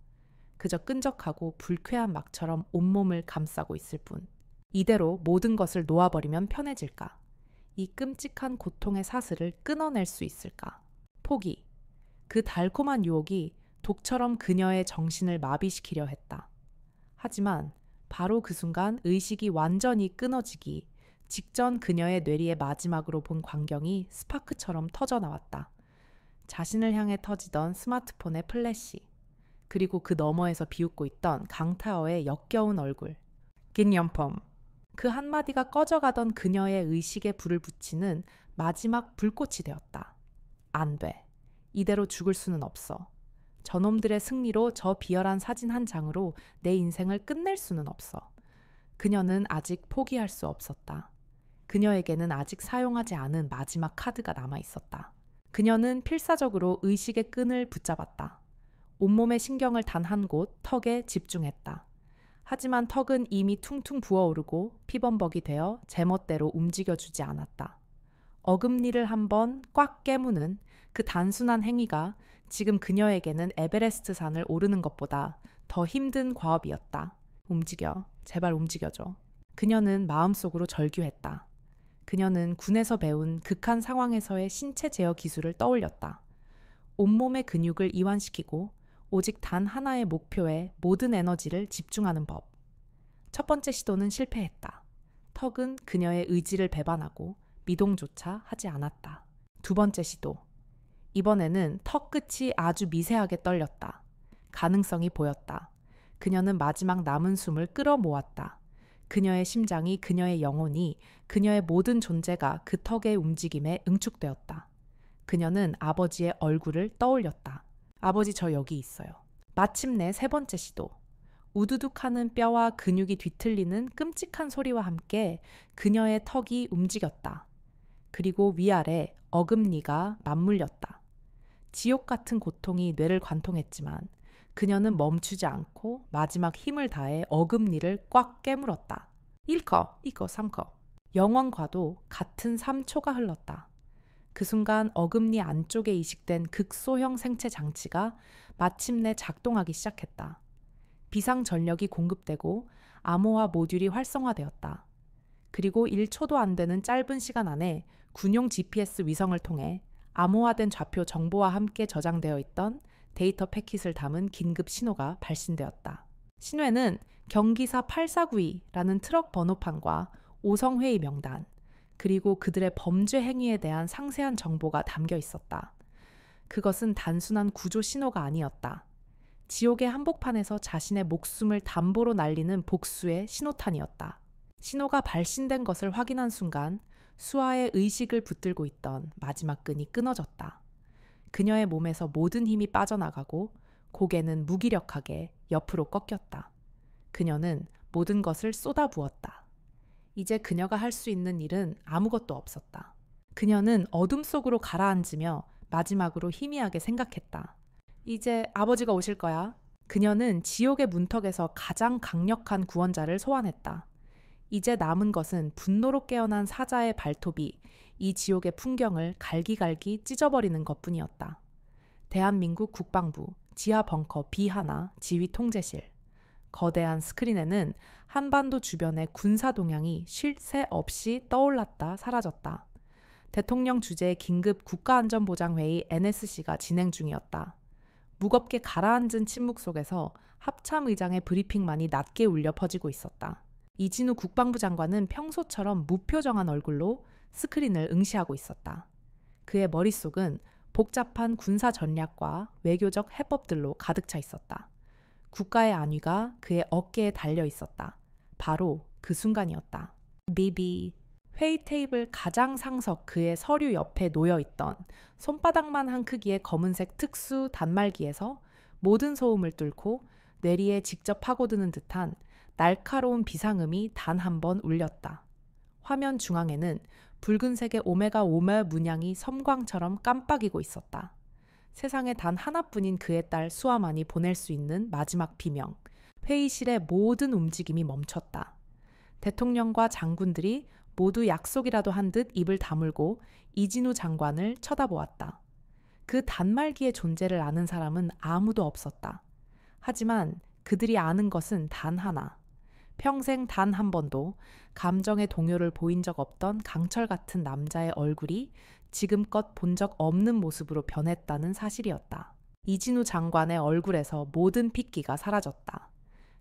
그저 끈적하고 불쾌한 막처럼 온몸을 감싸고 있을 뿐. 이대로 모든 것을 놓아버리면 편해질까? 이 끔찍한 고통의 사슬을 끊어낼 수 있을까? 포기. 그 달콤한 유혹이 독처럼 그녀의 정신을 마비시키려 했다. 하지만 바로 그 순간 의식이 완전히 끊어지기 직전 그녀의 뇌리에 마지막으로 본 광경이 스파크처럼 터져나왔다. 자신을 향해 터지던 스마트폰의 플래시. 그리고 그 너머에서 비웃고 있던 강타어의 역겨운 얼굴. 기념품. 그 한마디가 꺼져가던 그녀의 의식에 불을 붙이는 마지막 불꽃이 되었다. 안 돼. 이대로 죽을 수는 없어. 저놈들의 승리로 저 비열한 사진 한 장으로 내 인생을 끝낼 수는 없어. 그녀는 아직 포기할 수 없었다. 그녀에게는 아직 사용하지 않은 마지막 카드가 남아있었다. 그녀는 필사적으로 의식의 끈을 붙잡았다. 온몸의 신경을 단 한 곳 턱에 집중했다. 하지만 턱은 이미 퉁퉁 부어오르고 피범벅이 되어 제멋대로 움직여주지 않았다. 어금니를 한번 꽉 깨무는 그 단순한 행위가 지금 그녀에게는 에베레스트 산을 오르는 것보다 더 힘든 과업이었다. 움직여. 제발 움직여줘. 그녀는 마음속으로 절규했다. 그녀는 군에서 배운 극한 상황에서의 신체 제어 기술을 떠올렸다. 온몸의 근육을 이완시키고 오직 단 하나의 목표에 모든 에너지를 집중하는 법. 첫 번째 시도는 실패했다. 턱은 그녀의 의지를 배반하고 미동조차 하지 않았다. 두 번째 시도. 이번에는 턱 끝이 아주 미세하게 떨렸다. 가능성이 보였다. 그녀는 마지막 남은 숨을 끌어모았다. 그녀의 심장이, 그녀의 영혼이, 그녀의 모든 존재가 그 턱의 움직임에 응축되었다. 그녀는 아버지의 얼굴을 떠올렸다. 아버지, 저 여기 있어요. 마침내 세 번째 시도. 우두둑하는 뼈와 근육이 뒤틀리는 끔찍한 소리와 함께 그녀의 턱이 움직였다. 그리고 위아래 어금니가 맞물렸다. 지옥 같은 고통이 뇌를 관통했지만 그녀는 멈추지 않고 마지막 힘을 다해 어금니를 꽉 깨물었다. 1컵, 2컵, 3컵. 영원과도 같은 3초가 흘렀다. 그 순간 어금니 안쪽에 이식된 극소형 생체 장치가 마침내 작동하기 시작했다. 비상 전력이 공급되고 암호화 모듈이 활성화되었다. 그리고 1초도 안 되는 짧은 시간 안에 군용 GPS 위성을 통해 암호화된 좌표 정보와 함께 저장되어 있던 데이터 패킷을 담은 긴급 신호가 발신되었다. 신호에는 경기사 8492라는 트럭 번호판과 오성회의 명단, 그리고 그들의 범죄 행위에 대한 상세한 정보가 담겨 있었다. 그것은 단순한 구조 신호가 아니었다. 지옥의 한복판에서 자신의 목숨을 담보로 날리는 복수의 신호탄이었다. 신호가 발신된 것을 확인한 순간 수아의 의식을 붙들고 있던 마지막 끈이 끊어졌다. 그녀의 몸에서 모든 힘이 빠져나가고 고개는 무기력하게 옆으로 꺾였다. 그녀는 모든 것을 쏟아부었다. 이제 그녀가 할 수 있는 일은 아무것도 없었다. 그녀는 어둠 속으로 가라앉으며 마지막으로 희미하게 생각했다. 이제 아버지가 오실 거야. 그녀는 지옥의 문턱에서 가장 강력한 구원자를 소환했다. 이제 남은 것은 분노로 깨어난 사자의 발톱이 이 지옥의 풍경을 갈기갈기 찢어버리는 것뿐이었다. 대한민국 국방부, 지하 벙커 B1 지휘 통제실. 거대한 스크린에는 한반도 주변의 군사 동향이 쉴 새 없이 떠올랐다 사라졌다. 대통령 주재의 긴급 국가안전보장회의 NSC가 진행 중이었다. 무겁게 가라앉은 침묵 속에서 합참의장의 브리핑만이 낮게 울려 퍼지고 있었다. 이진우 국방부 장관은 평소처럼 무표정한 얼굴로 스크린을 응시하고 있었다. 그의 머릿속은 복잡한 군사 전략과 외교적 해법들로 가득 차 있었다. 국가의 안위가 그의 어깨에 달려 있었다. 바로 그 순간이었다. 비비. 회의 테이블 가장 상석 그의 서류 옆에 놓여있던 손바닥만 한 크기의 검은색 특수 단말기에서 모든 소음을 뚫고 뇌리에 직접 파고드는 듯한 날카로운 비상음이 단 한 번 울렸다. 화면 중앙에는 붉은색의 오메가5 문양이 섬광처럼 깜빡이고 있었다. 세상에 단 하나뿐인 그의 딸 수아만이 보낼 수 있는 마지막 비명. 회의실의 모든 움직임이 멈췄다. 대통령과 장군들이 모두 약속이라도 한 듯 입을 다물고 이진우 장관을 쳐다보았다. 그 단말기의 존재를 아는 사람은 아무도 없었다. 하지만 그들이 아는 것은 단 하나. 평생 단 한 번도 감정의 동요를 보인 적 없던 강철 같은 남자의 얼굴이 지금껏 본 적 없는 모습으로 변했다는 사실이었다. 이진우 장관의 얼굴에서 모든 핏기가 사라졌다.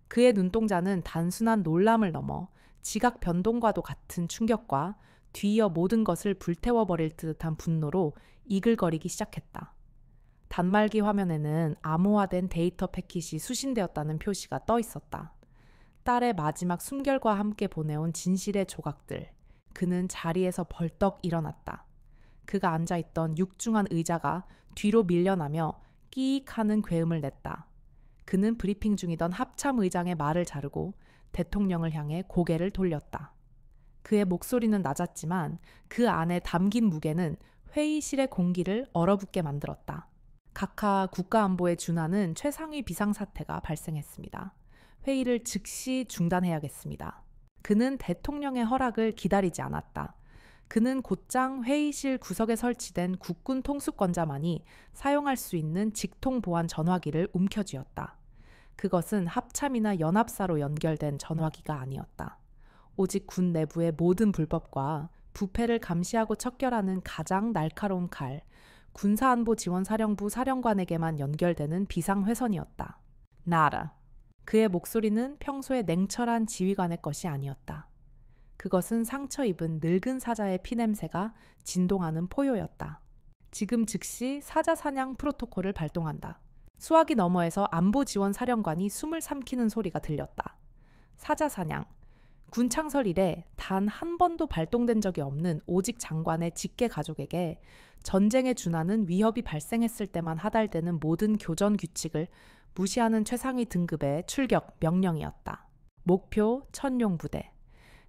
그의 눈동자는 단순한 놀람을 넘어 지각 변동과도 같은 충격과 뒤이어 모든 것을 불태워버릴 듯한 분노로 이글거리기 시작했다. 단말기 화면에는 암호화된 데이터 패킷이 수신되었다는 표시가 떠 있었다. 딸의 마지막 숨결과 함께 보내온 진실의 조각들. 그는 자리에서 벌떡 일어났다. 그가 앉아있던 육중한 의자가 뒤로 밀려나며 끼익 하는 괴음을 냈다. 그는 브리핑 중이던 합참의장의 말을 자르고 대통령을 향해 고개를 돌렸다. 그의 목소리는 낮았지만 그 안에 담긴 무게는 회의실의 공기를 얼어붙게 만들었다. 각하 국가안보에 준하는 최상위 비상사태가 발생했습니다. 회의를 즉시 중단해야겠습니다. 그는 대통령의 허락을 기다리지 않았다. 그는 곧장 회의실 구석에 설치된 국군 통수권자만이 사용할 수 있는 직통 보안 전화기를 움켜쥐었다. 그것은 합참이나 연합사로 연결된 전화기가 아니었다. 오직 군 내부의 모든 불법과 부패를 감시하고 척결하는 가장 날카로운 칼, 군사안보지원사령부 사령관에게만 연결되는 비상회선이었다. 나라. 그의 목소리는 평소의 냉철한 지휘관의 것이 아니었다. 그것은 상처 입은 늙은 사자의 피냄새가 진동하는 포효였다. 지금 즉시 사자 사냥 프로토콜을 발동한다. 수화기 너머에서 안보지원사령관이 숨을 삼키는 소리가 들렸다. 사자 사냥. 군 창설 이래 단 한 번도 발동된 적이 없는 오직 장관의 직계 가족에게 전쟁에 준하는 위협이 발생했을 때만 하달되는 모든 교전 규칙을 무시하는 최상위 등급의 출격 명령이었다. 목표 천룡부대.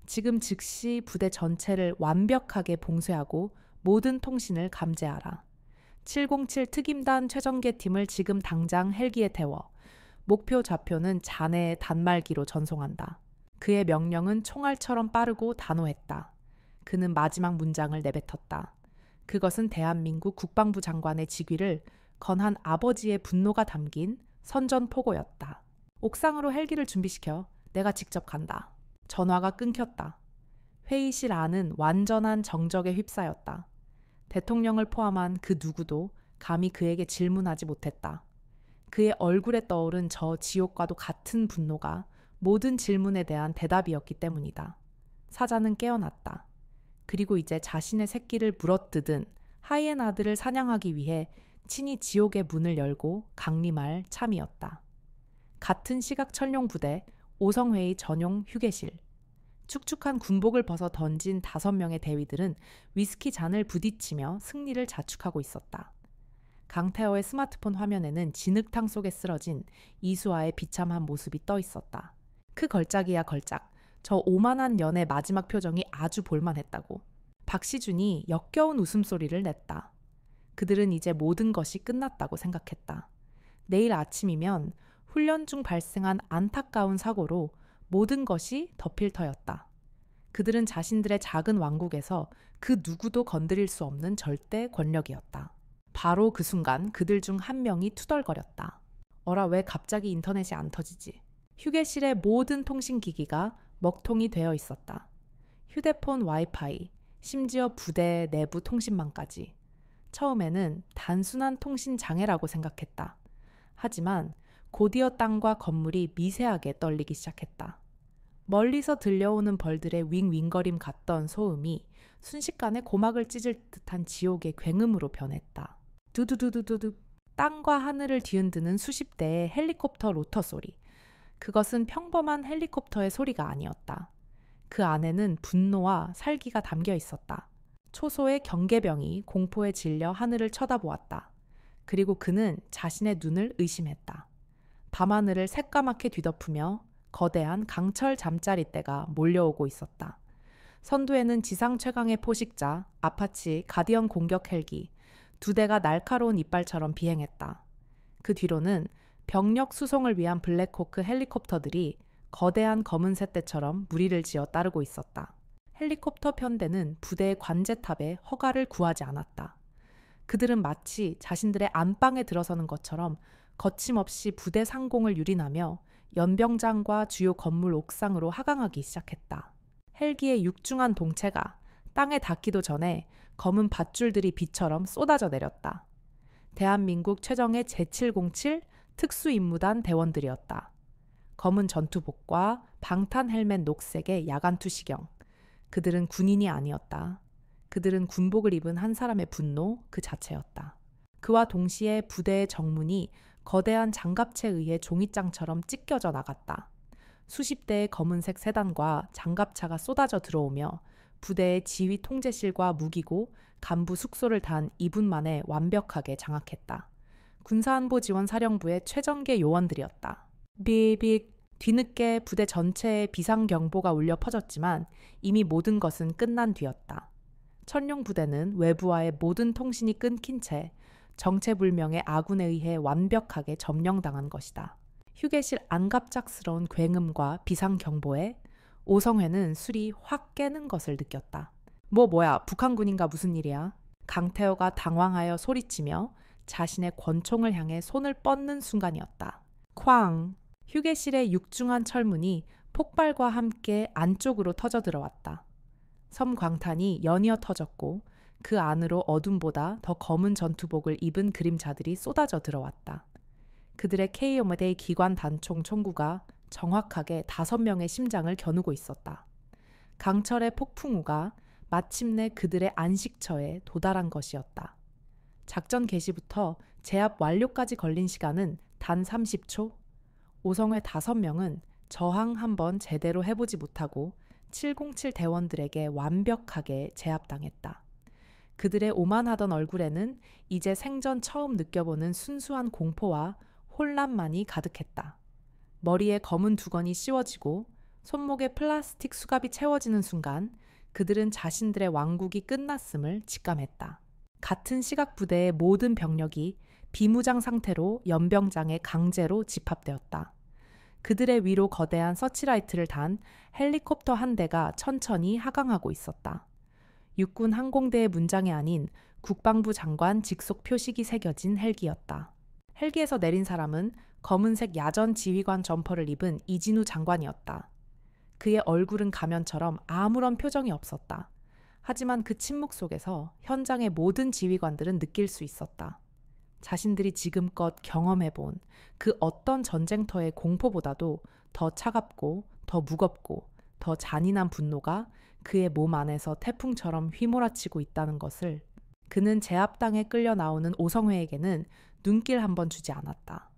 지금 즉시 부대 전체를 완벽하게 봉쇄하고 모든 통신을 감지하라. 707 특임단 최전계 팀을 지금 당장 헬기에 태워 목표 좌표는 자네의 단말기로 전송한다. 그의 명령은 총알처럼 빠르고 단호했다. 그는 마지막 문장을 내뱉었다. 그것은 대한민국 국방부 장관의 직위를 건한 아버지의 분노가 담긴 선전포고였다. 옥상으로 헬기를 준비시켜. 내가 직접 간다. 전화가 끊겼다. 회의실 안은 완전한 정적에 휩싸였다. 대통령을 포함한 그 누구도 감히 그에게 질문하지 못했다. 그의 얼굴에 떠오른 저 지옥과도 같은 분노가 모든 질문에 대한 대답이었기 때문이다. 사자는 깨어났다. 그리고 이제 자신의 새끼를 물어뜯은 하이에나들을 사냥하기 위해 친히 지옥의 문을 열고 강림할 참이었다. 같은 시각 천룡부대 오성회의 전용 휴게실. 축축한 군복을 벗어 던진 5명의 대위들은 위스키 잔을 부딪히며 승리를 자축하고 있었다. 강태어의 스마트폰 화면에는 진흙탕 속에 쓰러진 이수아의 비참한 모습이 떠 있었다. 그 걸작이야 걸작. 저 오만한 년의 마지막 표정이 아주 볼만했다고. 박시준이 역겨운 웃음소리를 냈다. 그들은 이제 모든 것이 끝났다고 생각했다. 내일 아침이면 훈련 중 발생한 안타까운 사고로 모든 것이 덮일 터였다. 그들은 자신들의 작은 왕국에서 그 누구도 건드릴 수 없는 절대 권력이었다. 바로 그 순간 그들 중 한 명이 투덜거렸다. 어라, 왜 갑자기 인터넷이 안 터지지? 휴게실의 모든 통신기기가 먹통이 되어 있었다. 휴대폰 와이파이, 심지어 부대 내부 통신망까지. 처음에는 단순한 통신 장애라고 생각했다. 하지만 곧이어 땅과 건물이 미세하게 떨리기 시작했다. 멀리서 들려오는 벌들의 윙윙거림 같던 소음이 순식간에 고막을 찢을 듯한 지옥의 굉음으로 변했다. 두두두두두두. 땅과 하늘을 뒤흔드는 수십 대의 헬리콥터 로터 소리. 그것은 평범한 헬리콥터의 소리가 아니었다. 그 안에는 분노와 살기가 담겨 있었다. 초소의 경계병이 공포에 질려 하늘을 쳐다보았다. 그리고 그는 자신의 눈을 의심했다. 밤하늘을 새까맣게 뒤덮으며 거대한 강철 잠자리떼가 몰려오고 있었다. 선두에는 지상 최강의 포식자, 아파치 가디언 공격 헬기, 2대가 날카로운 이빨처럼 비행했다. 그 뒤로는 병력 수송을 위한 블랙호크 헬리콥터들이 거대한 검은 새떼처럼 무리를 지어 따르고 있었다. 헬리콥터 편대는 부대의 관제탑에 허가를 구하지 않았다. 그들은 마치 자신들의 안방에 들어서는 것처럼 거침없이 부대 상공을 유린하며 연병장과 주요 건물 옥상으로 하강하기 시작했다. 헬기의 육중한 동체가 땅에 닿기도 전에 검은 밧줄들이 비처럼 쏟아져 내렸다. 대한민국 최정예 제707 특수임무단 대원들이었다. 검은 전투복과 방탄 헬멧 녹색의 야간 투시경. 그들은 군인이 아니었다. 그들은 군복을 입은 한 사람의 분노 그 자체였다. 그와 동시에 부대의 정문이 거대한 장갑차에 의해 종이장처럼 찢겨져 나갔다. 수십 대의 검은색 세단과 장갑차가 쏟아져 들어오며 부대의 지휘 통제실과 무기고 간부 숙소를 단 2분 만에 완벽하게 장악했다. 군사안보지원사령부의 최전계 요원들이었다. 비빅. 뒤늦게 부대 전체에 비상경보가 울려 퍼졌지만 이미 모든 것은 끝난 뒤였다. 천룡부대는 외부와의 모든 통신이 끊긴 채 정체불명의 아군에 의해 완벽하게 점령당한 것이다. 휴게실 안갑작스러운 굉음과 비상경보에 오성회는 술이 확 깨는 것을 느꼈다. 뭐야, 북한군인가 무슨 일이야? 강태호가 당황하여 소리치며 자신의 권총을 향해 손을 뻗는 순간이었다. 쾅! 휴게실의 육중한 철문이 폭발과 함께 안쪽으로 터져 들어왔다. 섬 광탄이 연이어 터졌고 그 안으로 어둠보다 더 검은 전투복을 입은 그림자들이 쏟아져 들어왔다. 그들의 K-오메데이 기관 단총 총구가 정확하게 5명의 심장을 겨누고 있었다. 강철의 폭풍우가 마침내 그들의 안식처에 도달한 것이었다. 작전 개시부터 제압 완료까지 걸린 시간은 단 30초. 오성회 5명은 저항 한번 제대로 해보지 못하고 707 대원들에게 완벽하게 제압당했다. 그들의 오만하던 얼굴에는 이제 생전 처음 느껴보는 순수한 공포와 혼란만이 가득했다. 머리에 검은 두건이 씌워지고 손목에 플라스틱 수갑이 채워지는 순간 그들은 자신들의 왕국이 끝났음을 직감했다. 같은 시각부대의 모든 병력이 비무장 상태로 연병장에 강제로 집합되었다. 그들의 위로 거대한 서치라이트를 단 헬리콥터 한 대가 천천히 하강하고 있었다. 육군 항공대의 문장이 아닌 국방부 장관 직속 표식이 새겨진 헬기였다. 헬기에서 내린 사람은 검은색 야전 지휘관 점퍼를 입은 이진우 장관이었다. 그의 얼굴은 가면처럼 아무런 표정이 없었다. 하지만 그 침묵 속에서 현장의 모든 지휘관들은 느낄 수 있었다. 자신들이 지금껏 경험해본 그 어떤 전쟁터의 공포보다도 더 차갑고 더 무겁고 더 잔인한 분노가 그의 몸 안에서 태풍처럼 휘몰아치고 있다는 것을 그는 제압당에 끌려 나오는 오성회에게는 눈길 한 번 주지 않았다.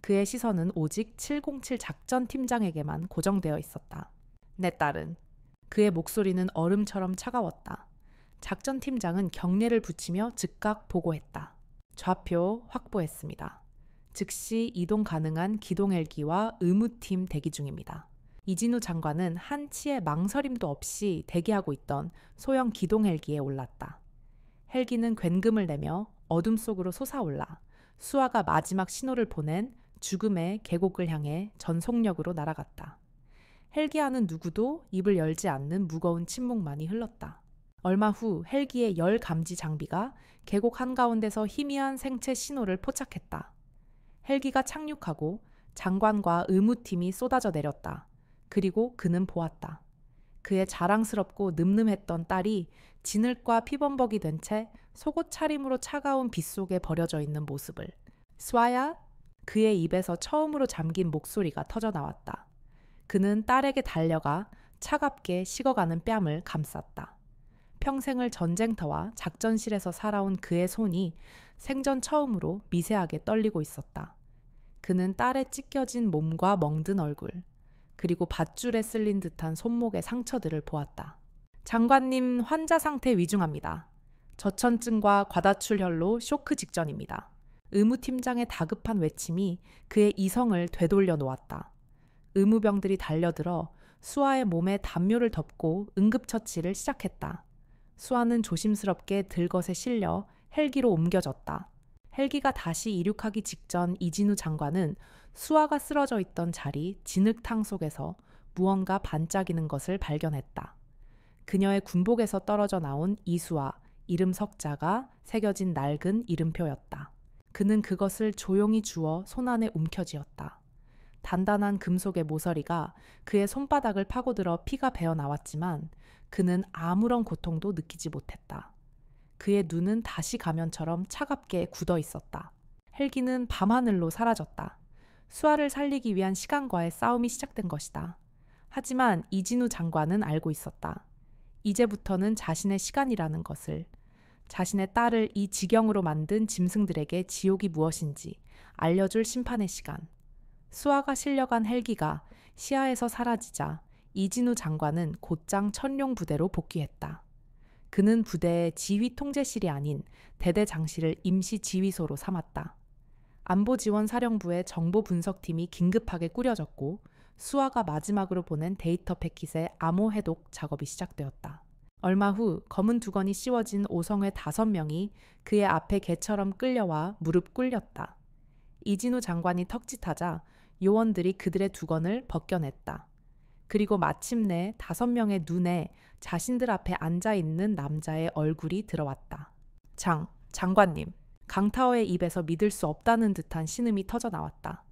그의 시선은 오직 707 작전팀장에게만 고정되어 있었다. 내 딸은. 그의 목소리는 얼음처럼 차가웠다. 작전팀장은 경례를 붙이며 즉각 보고했다. 좌표 확보했습니다. 즉시 이동 가능한 기동 헬기와 의무팀 대기 중입니다. 이진우 장관은 한치의 망설임도 없이 대기하고 있던 소형 기동 헬기에 올랐다. 헬기는 굉금을 내며 어둠 속으로 솟아올라 수아가 마지막 신호를 보낸 죽음의 계곡을 향해 전속력으로 날아갔다. 헬기 안은 누구도 입을 열지 않는 무거운 침묵만이 흘렀다. 얼마 후 헬기의 열 감지 장비가 계곡 한가운데서 희미한 생체 신호를 포착했다. 헬기가 착륙하고 장관과 의무팀이 쏟아져 내렸다. 그리고 그는 보았다. 그의 자랑스럽고 늠름했던 딸이 진흙과 피범벅이 된 채 속옷 차림으로 차가운 빛 속에 버려져 있는 모습을. 스와야? 그의 입에서 처음으로 잠긴 목소리가 터져 나왔다. 그는 딸에게 달려가 차갑게 식어가는 뺨을 감쌌다. 평생을 전쟁터와 작전실에서 살아온 그의 손이 생전 처음으로 미세하게 떨리고 있었다. 그는 딸의 찢겨진 몸과 멍든 얼굴, 그리고 밧줄에 쓸린 듯한 손목의 상처들을 보았다. 장관님 환자 상태 위중합니다. 저천증과 과다출혈로 쇼크 직전입니다. 의무팀장의 다급한 외침이 그의 이성을 되돌려 놓았다. 의무병들이 달려들어 수아의 몸에 담요를 덮고 응급처치를 시작했다. 수아는 조심스럽게 들것에 실려 헬기로 옮겨졌다. 헬기가 다시 이륙하기 직전 이진우 장관은 수아가 쓰러져 있던 자리 진흙탕 속에서 무언가 반짝이는 것을 발견했다. 그녀의 군복에서 떨어져 나온 이수아, 이름 석자가 새겨진 낡은 이름표였다. 그는 그것을 조용히 주워 손안에 움켜쥐었다. 단단한 금속의 모서리가 그의 손바닥을 파고들어 피가 배어 나왔지만 그는 아무런 고통도 느끼지 못했다. 그의 눈은 다시 가면처럼 차갑게 굳어 있었다. 헬기는 밤하늘로 사라졌다. 수아를 살리기 위한 시간과의 싸움이 시작된 것이다. 하지만 이진우 장관은 알고 있었다. 이제부터는 자신의 시간이라는 것을, 자신의 딸을 이 지경으로 만든 짐승들에게 지옥이 무엇인지 알려줄 심판의 시간. 수아가 실려간 헬기가 시야에서 사라지자 이진우 장관은 곧장 천룡 부대로 복귀했다. 그는 부대의 지휘 통제실이 아닌 대대장실을 임시 지휘소로 삼았다. 안보지원사령부의 정보 분석팀이 긴급하게 꾸려졌고 수아가 마지막으로 보낸 데이터 패킷의 암호 해독 작업이 시작되었다. 얼마 후 검은 두건이 씌워진 오성회 5명이 그의 앞에 개처럼 끌려와 무릎 꿇렸다. 이진우 장관이 턱짓하자 요원들이 그들의 두건을 벗겨냈다. 그리고 마침내 5명의 눈에 자신들 앞에 앉아있는 남자의 얼굴이 들어왔다. 장관님. 강타어의 입에서 믿을 수 없다는 듯한 신음이 터져 나왔다.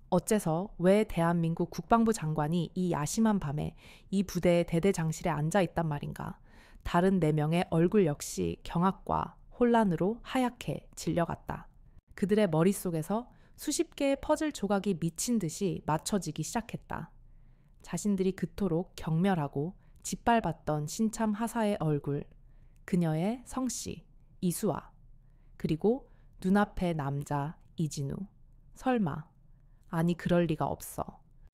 어째서 왜 대한민국 국방부 장관이 이 야심한 밤에 이 부대의 대대장실에 앉아있단 말인가. 다른 4명의 얼굴 역시 경악과 혼란으로 하얗게 질려갔다. 그들의 머릿속에서 수십 개의 퍼즐 조각이 미친 듯이 맞춰지기 시작했다. 자신들이 그토록 경멸하고 짓밟았던 신참 하사의 얼굴, 그녀의 성씨 이수아, 그리고 눈앞의 남자 이진우. 설마, 아니 그럴 리가 없어.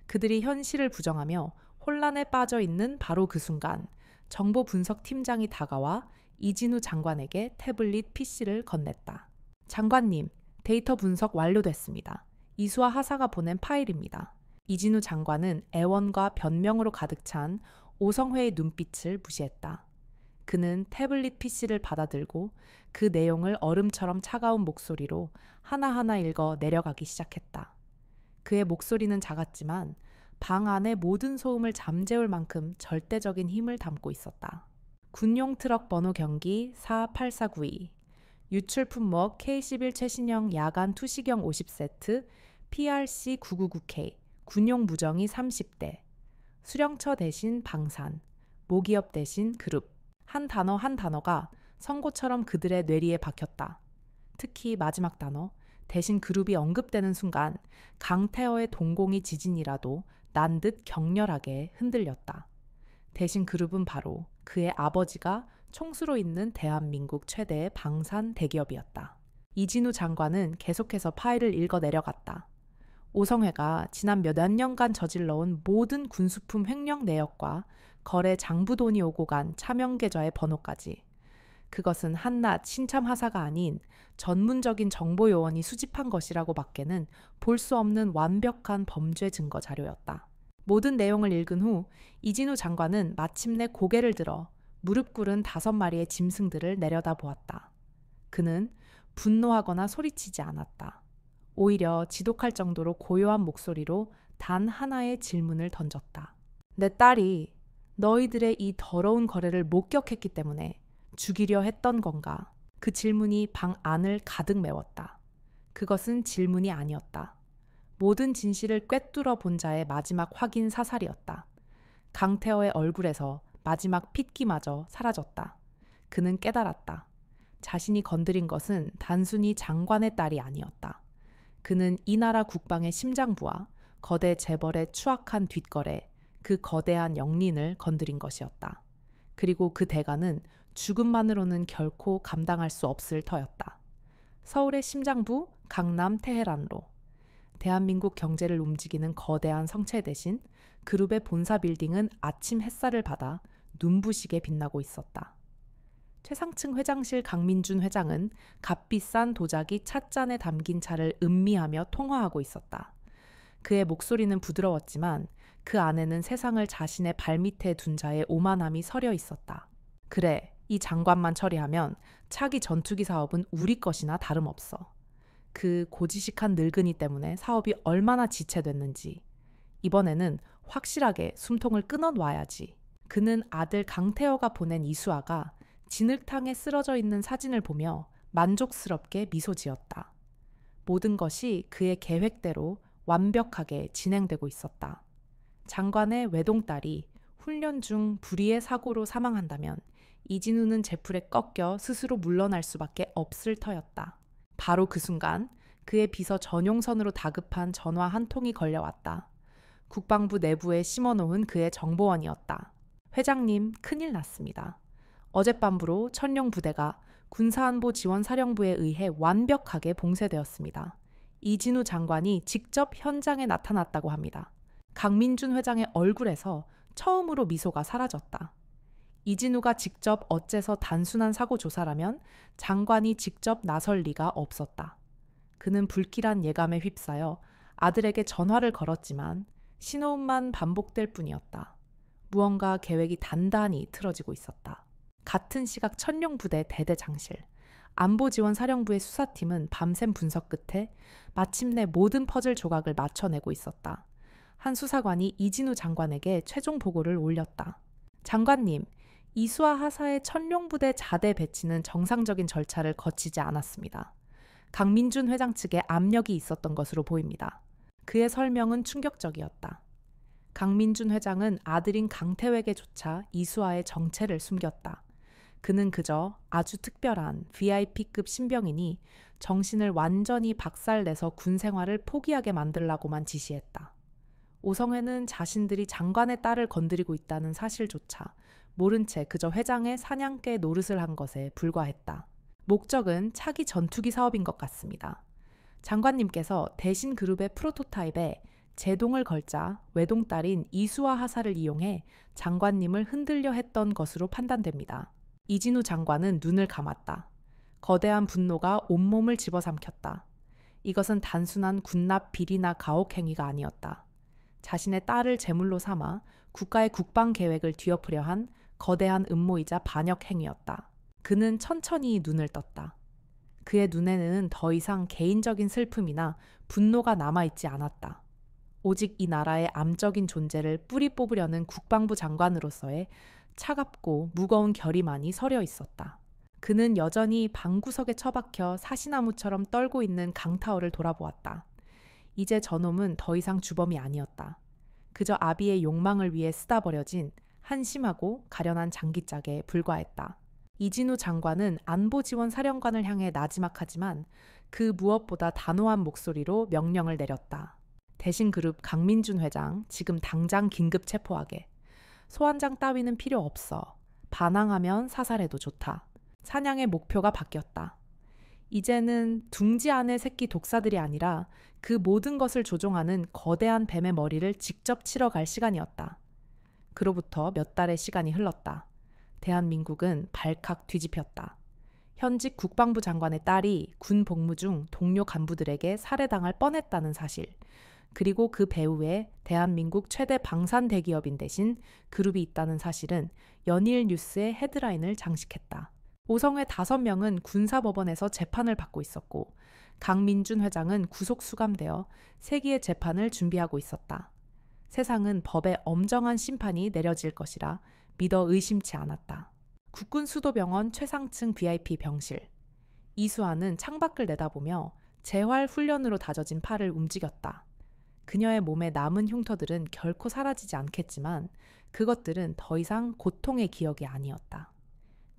그들이 현실을 부정하며 혼란에 빠져 있는 바로 그 순간 정보 분석 팀장이 다가와 이진우 장관에게 태블릿 PC를 건넸다. 장관님, 데이터 분석 완료됐습니다. 이수아 하사가 보낸 파일입니다. 이진우 장관은 애원과 변명으로 가득 찬 오성회의 눈빛을 무시했다. 그는 태블릿 PC를 받아들고 그 내용을 얼음처럼 차가운 목소리로 하나하나 읽어 내려가기 시작했다. 그의 목소리는 작았지만 방 안의 모든 소음을 잠재울 만큼 절대적인 힘을 담고 있었다. 군용 트럭 번호 경기 48492, 유출 품목 K11 최신형 야간 투시경 50세트, PRC 999K, 군용 무정이 30대, 수령처 대신 방산, 모기업 대신 그룹. 한 단어 한 단어가 선고처럼 그들의 뇌리에 박혔다. 특히 마지막 단어, 대신 그룹이 언급되는 순간 강태어의 동공이 지진이라도 난 듯 격렬하게 흔들렸다. 대신 그룹은 바로 그의 아버지가 총수로 있는 대한민국 최대의 방산 대기업이었다. 이진우 장관은 계속해서 파일을 읽어 내려갔다. 오성회가 지난 몇 년간 저질러온 모든 군수품 횡령 내역과 거래 장부돈이 오고 간 차명계좌의 번호까지. 그것은 한낱 신참 하사가 아닌 전문적인 정보 요원이 수집한 것이라고 밖에는 볼 수 없는 완벽한 범죄 증거 자료였다. 모든 내용을 읽은 후 이진우 장관은 마침내 고개를 들어 무릎 꿇은 5마리의 짐승들을 내려다보았다. 그는 분노하거나 소리치지 않았다. 오히려 지독할 정도로 고요한 목소리로 단 하나의 질문을 던졌다. 내 딸이 너희들의 이 더러운 거래를 목격했기 때문에 죽이려 했던 건가? 그 질문이 방 안을 가득 메웠다. 그것은 질문이 아니었다. 모든 진실을 꿰뚫어 본 자의 마지막 확인 사살이었다. 강태어의 얼굴에서 마지막 핏기마저 사라졌다. 그는 깨달았다. 자신이 건드린 것은 단순히 장관의 딸이 아니었다. 그는 이 나라 국방의 심장부와 거대 재벌의 추악한 뒷거래, 그 거대한 영린을 건드린 것이었다. 그리고 그 대가는 죽음만으로는 결코 감당할 수 없을 터였다. 서울의 심장부, 강남 테헤란로. 대한민국 경제를 움직이는 거대한 성체 대신 그룹의 본사 빌딩은 아침 햇살을 받아 눈부시게 빛나고 있었다. 최상층 회장실 강민준 회장은 값비싼 도자기 찻잔에 담긴 차를 음미하며 통화하고 있었다. 그의 목소리는 부드러웠지만 그 안에는 세상을 자신의 발밑에 둔 자의 오만함이 서려 있었다. 그래, 이 장관만 처리하면 차기 전투기 사업은 우리 것이나 다름없어. 그 고지식한 늙은이 때문에 사업이 얼마나 지체됐는지 이번에는 확실하게 숨통을 끊어놔야지. 그는 아들 강태어가 보낸 이수아가 진흙탕에 쓰러져 있는 사진을 보며 만족스럽게 미소 지었다. 모든 것이 그의 계획대로 완벽하게 진행되고 있었다. 장관의 외동딸이 훈련 중 불의의 사고로 사망한다면 이진우는 제풀에 꺾여 스스로 물러날 수밖에 없을 터였다. 바로 그 순간 그의 비서 전용선으로 다급한 전화 한 통이 걸려왔다. 국방부 내부에 심어놓은 그의 정보원이었다. 회장님, 큰일 났습니다. 어젯밤부로 천룡 부대가 군사안보지원사령부에 의해 완벽하게 봉쇄되었습니다. 이진우 장관이 직접 현장에 나타났다고 합니다. 강민준 회장의 얼굴에서 처음으로 미소가 사라졌다. 이진우가 직접 어째서 단순한 사고 조사라면 장관이 직접 나설 리가 없었다. 그는 불길한 예감에 휩싸여 아들에게 전화를 걸었지만 신호음만 반복될 뿐이었다. 무언가 계획이 단단히 틀어지고 있었다. 같은 시각 천룡부대 대대장실, 안보지원사령부의 수사팀은 밤샘 분석 끝에 마침내 모든 퍼즐 조각을 맞춰내고 있었다. 한 수사관이 이진우 장관에게 최종 보고를 올렸다. 장관님, 이수와 하사의 천룡부대 자대 배치는 정상적인 절차를 거치지 않았습니다. 강민준 회장 측에 압력이 있었던 것으로 보입니다. 그의 설명은 충격적이었다. 강민준 회장은 아들인 강태획에조차 이수아의 정체를 숨겼다. 그는 그저 아주 특별한 VIP급 신병이니 정신을 완전히 박살내서 군 생활을 포기하게 만들라고만 지시했다. 오성회는 자신들이 장관의 딸을 건드리고 있다는 사실조차 모른 채 그저 회장의 사냥개 노릇을 한 것에 불과했다. 목적은 차기 전투기 사업인 것 같습니다. 장관님께서 대신그룹의 프로토타입에 제동을 걸자 외동딸인 이수와 하사를 이용해 장관님을 흔들려 했던 것으로 판단됩니다. 이진우 장관은 눈을 감았다. 거대한 분노가 온몸을 집어삼켰다. 이것은 단순한 군납 비리나 가혹 행위가 아니었다. 자신의 딸을 제물로 삼아 국가의 국방 계획을 뒤엎으려 한 거대한 음모이자 반역 행위였다. 그는 천천히 눈을 떴다. 그의 눈에는 더 이상 개인적인 슬픔이나 분노가 남아있지 않았다. 오직 이 나라의 암적인 존재를 뿌리 뽑으려는 국방부 장관으로서의 차갑고 무거운 결의만이 서려 있었다. 그는 여전히 방구석에 처박혀 사시나무처럼 떨고 있는 강타어를 돌아보았다. 이제 저놈은 더 이상 주범이 아니었다. 그저 아비의 욕망을 위해 쓰다 버려진 한심하고 가련한 장기짝에 불과했다. 이진우 장관은 안보지원사령관을 향해 나지막하지만 그 무엇보다 단호한 목소리로 명령을 내렸다. 대신그룹 강민준 회장, 지금 당장 긴급 체포하게. 소환장 따위는 필요 없어. 반항하면 사살해도 좋다. 사냥의 목표가 바뀌었다. 이제는 둥지 안의 새끼 독사들이 아니라 그 모든 것을 조종하는 거대한 뱀의 머리를 직접 치러 갈 시간이었다. 그로부터 몇 달의 시간이 흘렀다. 대한민국은 발칵 뒤집혔다. 현직 국방부 장관의 딸이 군 복무 중 동료 간부들에게 살해당할 뻔했다는 사실, 그리고 그 배후에 대한민국 최대 방산 대기업인 대신 그룹이 있다는 사실은 연일 뉴스의 헤드라인을 장식했다. 오성회 5명은 군사법원에서 재판을 받고 있었고 강민준 회장은 구속 수감되어 세기의 재판을 준비하고 있었다. 세상은 법의 엄정한 심판이 내려질 것이라 믿어 의심치 않았다. 국군 수도병원 최상층 VIP 병실. 이수아는 창밖을 내다보며 재활 훈련으로 다져진 팔을 움직였다. 그녀의 몸에 남은 흉터들은 결코 사라지지 않겠지만 그것들은 더 이상 고통의 기억이 아니었다.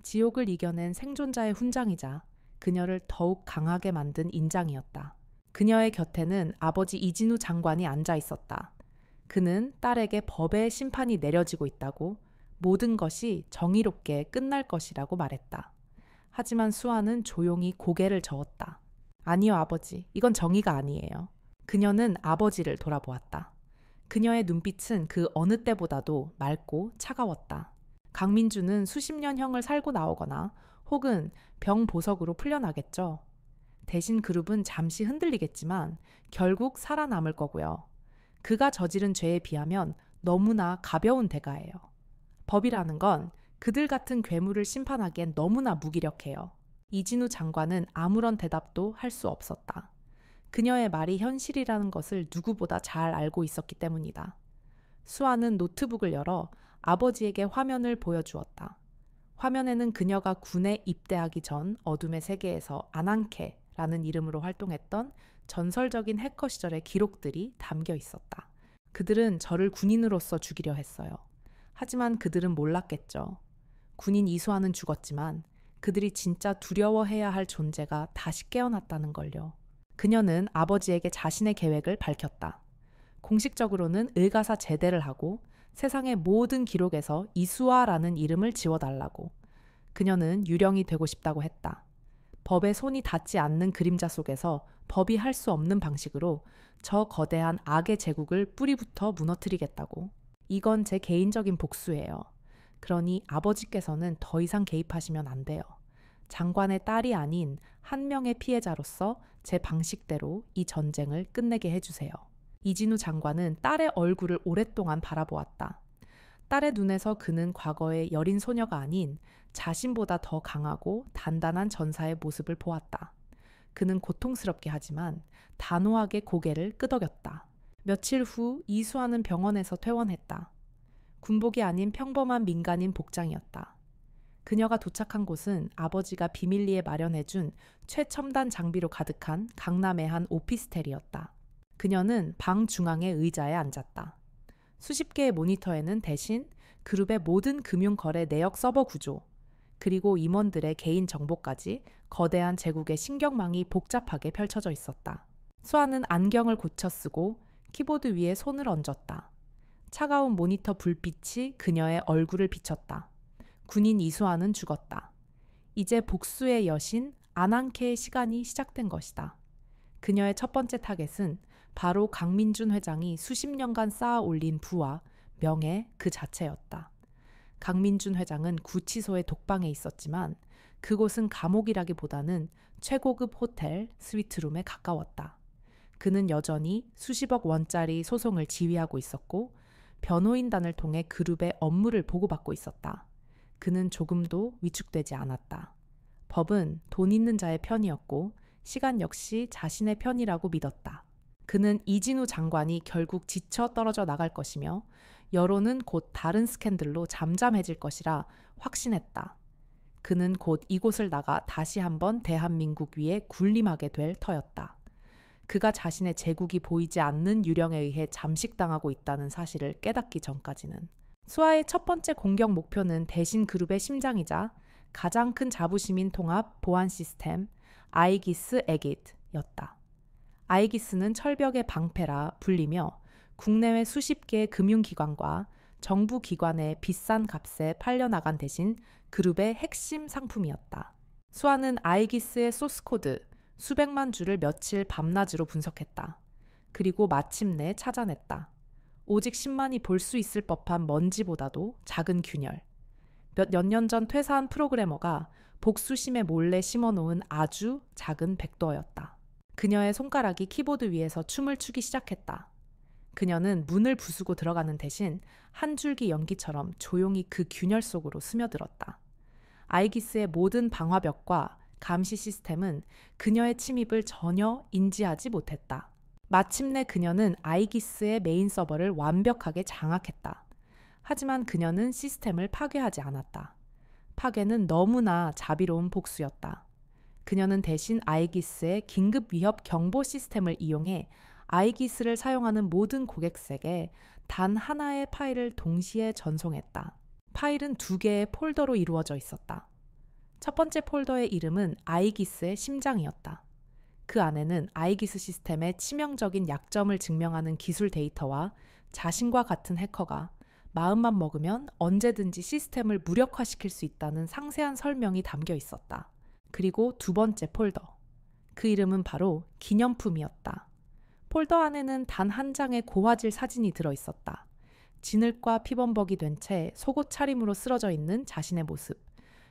지옥을 이겨낸 생존자의 훈장이자 그녀를 더욱 강하게 만든 인장이었다. 그녀의 곁에는 아버지 이진우 장관이 앉아 있었다. 그는 딸에게 법의 심판이 내려지고 있다고, 모든 것이 정의롭게 끝날 것이라고 말했다. 하지만 수아는 조용히 고개를 저었다. 아니요, 아버지. 이건 정의가 아니에요. 그녀는 아버지를 돌아보았다. 그녀의 눈빛은 그 어느 때보다도 맑고 차가웠다. 강민주는 수십 년형을 살고 나오거나 혹은 병보석으로 풀려나겠죠. 대신 그룹은 잠시 흔들리겠지만 결국 살아남을 거고요. 그가 저지른 죄에 비하면 너무나 가벼운 대가예요. 법이라는 건 그들 같은 괴물을 심판하기엔 너무나 무기력해요. 이진우 장관은 아무런 대답도 할 수 없었다. 그녀의 말이 현실이라는 것을 누구보다 잘 알고 있었기 때문이다. 수아는 노트북을 열어 아버지에게 화면을 보여주었다. 화면에는 그녀가 군에 입대하기 전 어둠의 세계에서 아난케라는 이름으로 활동했던 전설적인 해커 시절의 기록들이 담겨 있었다. 그들은 저를 군인으로서 죽이려 했어요. 하지만 그들은 몰랐겠죠. 군인 이수아는 죽었지만 그들이 진짜 두려워해야 할 존재가 다시 깨어났다는 걸요. 그녀는 아버지에게 자신의 계획을 밝혔다. 공식적으로는 의가사 제대를 하고 세상의 모든 기록에서 이수아라는 이름을 지워달라고. 그녀는 유령이 되고 싶다고 했다. 법에 손이 닿지 않는 그림자 속에서 법이 할 수 없는 방식으로 저 거대한 악의 제국을 뿌리부터 무너뜨리겠다고. 이건 제 개인적인 복수예요. 그러니 아버지께서는 더 이상 개입하시면 안 돼요. 장관의 딸이 아닌 한 명의 피해자로서 제 방식대로 이 전쟁을 끝내게 해주세요. 이진우 장관은 딸의 얼굴을 오랫동안 바라보았다. 딸의 눈에서 그는 과거의 여린 소녀가 아닌 자신보다 더 강하고 단단한 전사의 모습을 보았다. 그는 고통스럽게 하지만 단호하게 고개를 끄덕였다. 며칠 후 이수아는 병원에서 퇴원했다. 군복이 아닌 평범한 민간인 복장이었다. 그녀가 도착한 곳은 아버지가 비밀리에 마련해준 최첨단 장비로 가득한 강남의 한 오피스텔이었다. 그녀는 방 중앙의 의자에 앉았다. 수십 개의 모니터에는 대신 그룹의 모든 금융거래 내역 서버 구조, 그리고 임원들의 개인 정보까지 거대한 제국의 신경망이 복잡하게 펼쳐져 있었다. 수아는 안경을 고쳐 쓰고 키보드 위에 손을 얹었다. 차가운 모니터 불빛이 그녀의 얼굴을 비쳤다. 군인 이수아는 죽었다. 이제 복수의 여신 안한케의 시간이 시작된 것이다. 그녀의 첫 번째 타겟은 바로 강민준 회장이 수십 년간 쌓아 올린 부와 명예 그 자체였다. 강민준 회장은 구치소의 독방에 있었지만 그곳은 감옥이라기보다는 최고급 호텔 스위트룸에 가까웠다. 그는 여전히 수십억 원짜리 소송을 지휘하고 있었고 변호인단을 통해 그룹의 업무를 보고받고 있었다. 그는 조금도 위축되지 않았다. 법은 돈 있는 자의 편이었고 시간 역시 자신의 편이라고 믿었다. 그는 이진우 장관이 결국 지쳐 떨어져 나갈 것이며 여론은 곧 다른 스캔들로 잠잠해질 것이라 확신했다. 그는 곧 이곳을 나가 다시 한번 대한민국 위에 군림하게 될 터였다. 그가 자신의 제국이 보이지 않는 유령에 의해 잠식당하고 있다는 사실을 깨닫기 전까지는. 수아의 첫 번째 공격 목표는 대신 그룹의 심장이자 가장 큰 자부심인 통합 보안 시스템 아이기스 에깃였다. 아이기스는 철벽의 방패라 불리며 국내외 수십 개의 금융기관과 정부 기관의 비싼 값에 팔려나간 대신 그룹의 핵심 상품이었다. 수아는 아이기스의 소스코드 수백만 줄을 며칠 밤낮으로 분석했다. 그리고 마침내 찾아냈다. 오직 10만이 볼 수 있을 법한 먼지보다도 작은 균열. 몇 년 전 퇴사한 프로그래머가 복수심에 몰래 심어놓은 아주 작은 백도어였다. 그녀의 손가락이 키보드 위에서 춤을 추기 시작했다. 그녀는 문을 부수고 들어가는 대신 한 줄기 연기처럼 조용히 그 균열 속으로 스며들었다. 아이기스의 모든 방화벽과 감시 시스템은 그녀의 침입을 전혀 인지하지 못했다. 마침내 그녀는 아이기스의 메인 서버를 완벽하게 장악했다. 하지만 그녀는 시스템을 파괴하지 않았다. 파괴는 너무나 자비로운 복수였다. 그녀는 대신 아이기스의 긴급 위협 경보 시스템을 이용해 아이기스를 사용하는 모든 고객에게 단 하나의 파일을 동시에 전송했다. 파일은 2개의 폴더로 이루어져 있었다. 첫 번째 폴더의 이름은 아이기스의 심장이었다. 그 안에는 아이기스 시스템의 치명적인 약점을 증명하는 기술 데이터와 자신과 같은 해커가 마음만 먹으면 언제든지 시스템을 무력화시킬 수 있다는 상세한 설명이 담겨 있었다. 그리고 2번째 폴더. 그 이름은 바로 기념품이었다. 폴더 안에는 단 한 장의 고화질 사진이 들어있었다. 진흙과 피범벅이 된 채 속옷 차림으로 쓰러져 있는 자신의 모습.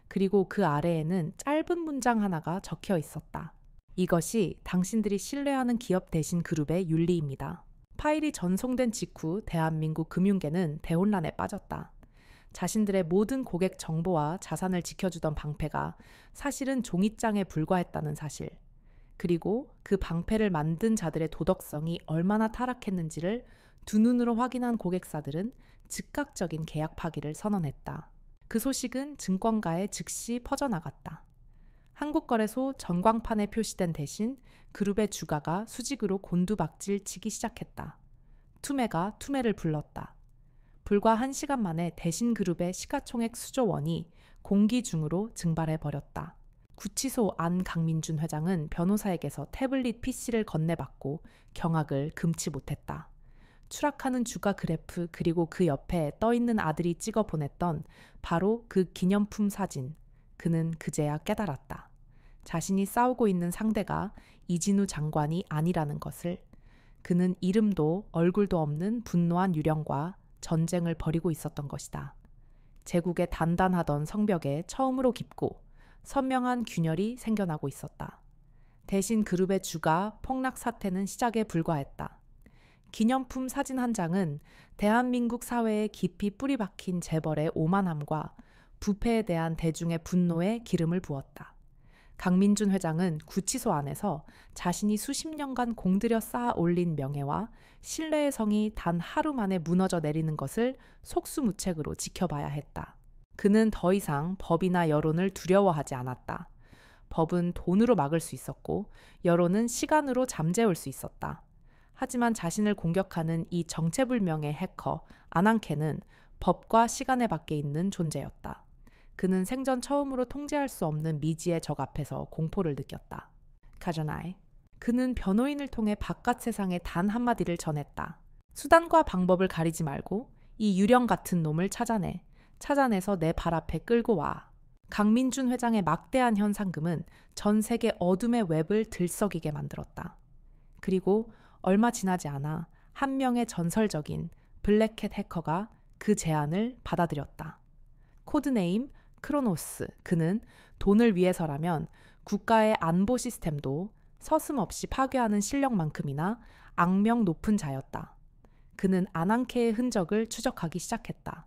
그리고 그 아래에는 짧은 문장 하나가 적혀 있었다. 이것이 당신들이 신뢰하는 기업 대신 그룹의 윤리입니다. 파일이 전송된 직후 대한민국 금융계는 대혼란에 빠졌다. 자신들의 모든 고객 정보와 자산을 지켜주던 방패가 사실은 종이장에 불과했다는 사실. 그리고 그 방패를 만든 자들의 도덕성이 얼마나 타락했는지를 두 눈으로 확인한 고객사들은 즉각적인 계약 파기를 선언했다. 그 소식은 증권가에 즉시 퍼져나갔다. 한국거래소 전광판에 표시된 대신 그룹의 주가가 수직으로 곤두박질 치기 시작했다. 투매가 투매를 불렀다. 불과 1시간 만에 대신 그룹의 시가총액 수조 원이 공기 중으로 증발해버렸다. 구치소 안 강민준 회장은 변호사에게서 태블릿 PC를 건네받고 경악을 금치 못했다. 추락하는 주가 그래프 그리고 그 옆에 떠있는 아들이 찍어 보냈던 바로 그 기념품 사진. 그는 그제야 깨달았다. 자신이 싸우고 있는 상대가 이진우 장관이 아니라는 것을. 그는 이름도 얼굴도 없는 분노한 유령과 전쟁을 벌이고 있었던 것이다. 제국의 단단하던 성벽에 처음으로 깊고 선명한 균열이 생겨나고 있었다. 대신 그룹의 주가 폭락 사태는 시작에 불과했다. 기념품 사진 한 장은 대한민국 사회에 깊이 뿌리 박힌 재벌의 오만함과 부패에 대한 대중의 분노에 기름을 부었다. 강민준 회장은 구치소 안에서 자신이 수십 년간 공들여 쌓아 올린 명예와 신뢰의 성이 단 하루 만에 무너져 내리는 것을 속수무책으로 지켜봐야 했다. 그는 더 이상 법이나 여론을 두려워하지 않았다. 법은 돈으로 막을 수 있었고 여론은 시간으로 잠재울 수 있었다. 하지만 자신을 공격하는 이 정체불명의 해커 아난케는 법과 시간의 밖에 있는 존재였다. 그는 생전 처음으로 통제할 수 없는 미지의 적 앞에서 공포를 느꼈다. 카자나이. 그는 변호인을 통해 바깥 세상에 단 한마디를 전했다. 수단과 방법을 가리지 말고 이 유령 같은 놈을 찾아내서 내 발 앞에 끌고 와. 강민준 회장의 막대한 현상금은 전 세계 어둠의 웹을 들썩이게 만들었다. 그리고 얼마 지나지 않아 한 명의 전설적인 블랙캣 해커가 그 제안을 받아들였다. 코드네임 크로노스. 그는 돈을 위해서라면 국가의 안보 시스템도 서슴없이 파괴하는 실력만큼이나 악명 높은 자였다. 그는 아난케의 흔적을 추적하기 시작했다.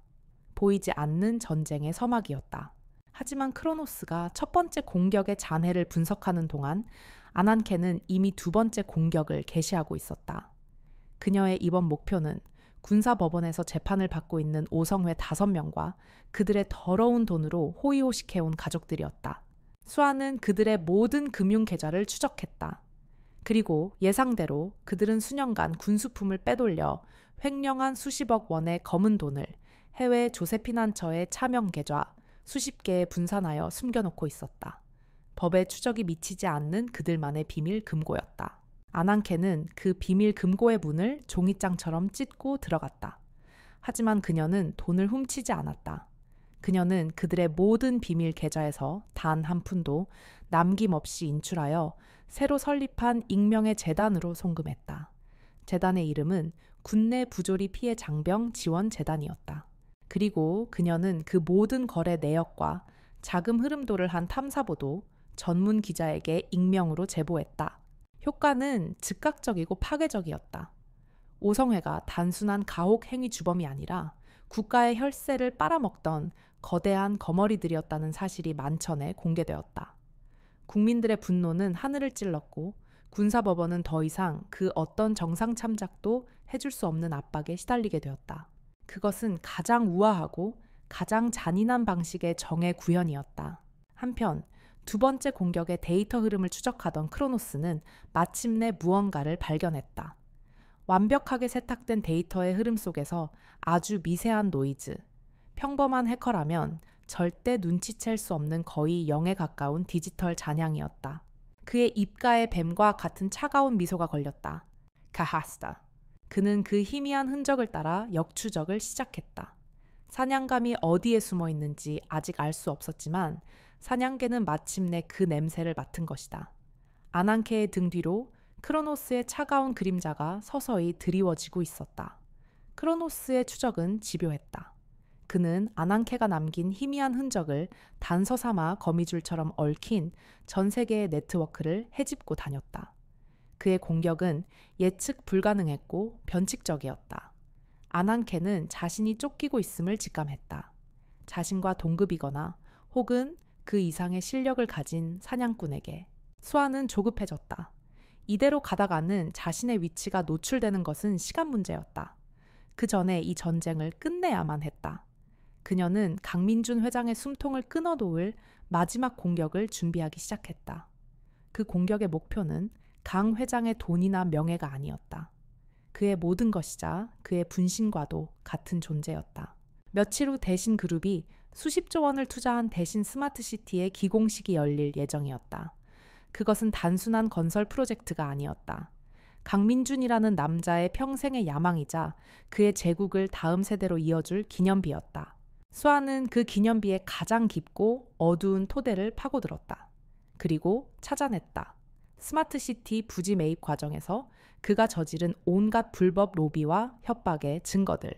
보이지 않는 전쟁의 서막이었다. 하지만 크로노스가 첫 번째 공격의 잔해를 분석하는 동안 아난케는 이미 두 번째 공격을 개시하고 있었다. 그녀의 이번 목표는 군사법원에서 재판을 받고 있는 오성회 5명과 그들의 더러운 돈으로 호의호식해온 가족들이었다. 수아는 그들의 모든 금융계좌를 추적했다. 그리고 예상대로 그들은 수년간 군수품을 빼돌려 횡령한 수십억 원의 검은 돈을 해외 조세피난처의 차명계좌 수십 개에 분산하여 숨겨놓고 있었다. 법의 추적이 미치지 않는 그들만의 비밀 금고였다. 아난케는 그 비밀 금고의 문을 종이장처럼 찢고 들어갔다. 하지만 그녀는 돈을 훔치지 않았다. 그녀는 그들의 모든 비밀 계좌에서 단 한 푼도 남김없이 인출하여 새로 설립한 익명의 재단으로 송금했다. 재단의 이름은 군내 부조리 피해 장병 지원 재단이었다. 그리고 그녀는 그 모든 거래 내역과 자금 흐름도를 한 탐사보도 전문 기자에게 익명으로 제보했다. 효과는 즉각적이고 파괴적이었다. 오성회가 단순한 가혹 행위 주범이 아니라 국가의 혈세를 빨아먹던 거대한 거머리들이었다는 사실이 만천에 공개되었다. 국민들의 분노는 하늘을 찔렀고 군사법원은 더 이상 그 어떤 정상 참작도 해줄 수 없는 압박에 시달리게 되었다. 그것은 가장 우아하고 가장 잔인한 방식의 정의 구현이었다. 한편 두 번째 공격의 데이터 흐름을 추적하던 크로노스는 마침내 무언가를 발견했다. 완벽하게 세탁된 데이터의 흐름 속에서 아주 미세한 노이즈, 평범한 해커라면 절대 눈치챌 수 없는 거의 0에 가까운 디지털 잔향이었다. 그의 입가에 뱀과 같은 차가운 미소가 걸렸다. 가하스다. 그는 그 희미한 흔적을 따라 역추적을 시작했다. 사냥감이 어디에 숨어 있는지 아직 알 수 없었지만 사냥개는 마침내 그 냄새를 맡은 것이다. 아난케의 등 뒤로 크로노스의 차가운 그림자가 서서히 드리워지고 있었다. 크로노스의 추적은 집요했다. 그는 아난케가 남긴 희미한 흔적을 단서 삼아 거미줄처럼 얽힌 전 세계의 네트워크를 헤집고 다녔다. 그의 공격은 예측 불가능했고 변칙적이었다. 아난케는 자신이 쫓기고 있음을 직감했다. 자신과 동급이거나 혹은 그 이상의 실력을 가진 사냥꾼에게. 수아는 조급해졌다. 이대로 가다가는 자신의 위치가 노출되는 것은 시간 문제였다. 그 전에 이 전쟁을 끝내야만 했다. 그녀는 강민준 회장의 숨통을 끊어놓을 마지막 공격을 준비하기 시작했다. 그 공격의 목표는 강 회장의 돈이나 명예가 아니었다. 그의 모든 것이자 그의 분신과도 같은 존재였다. 며칠 후 대신 그룹이 수십조 원을 투자한 대신 스마트시티의 기공식이 열릴 예정이었다. 그것은 단순한 건설 프로젝트가 아니었다. 강민준이라는 남자의 평생의 야망이자 그의 제국을 다음 세대로 이어줄 기념비였다. 수아는 그 기념비의 가장 깊고 어두운 토대를 파고들었다. 그리고 찾아냈다. 스마트시티 부지 매입 과정에서 그가 저지른 온갖 불법 로비와 협박의 증거들.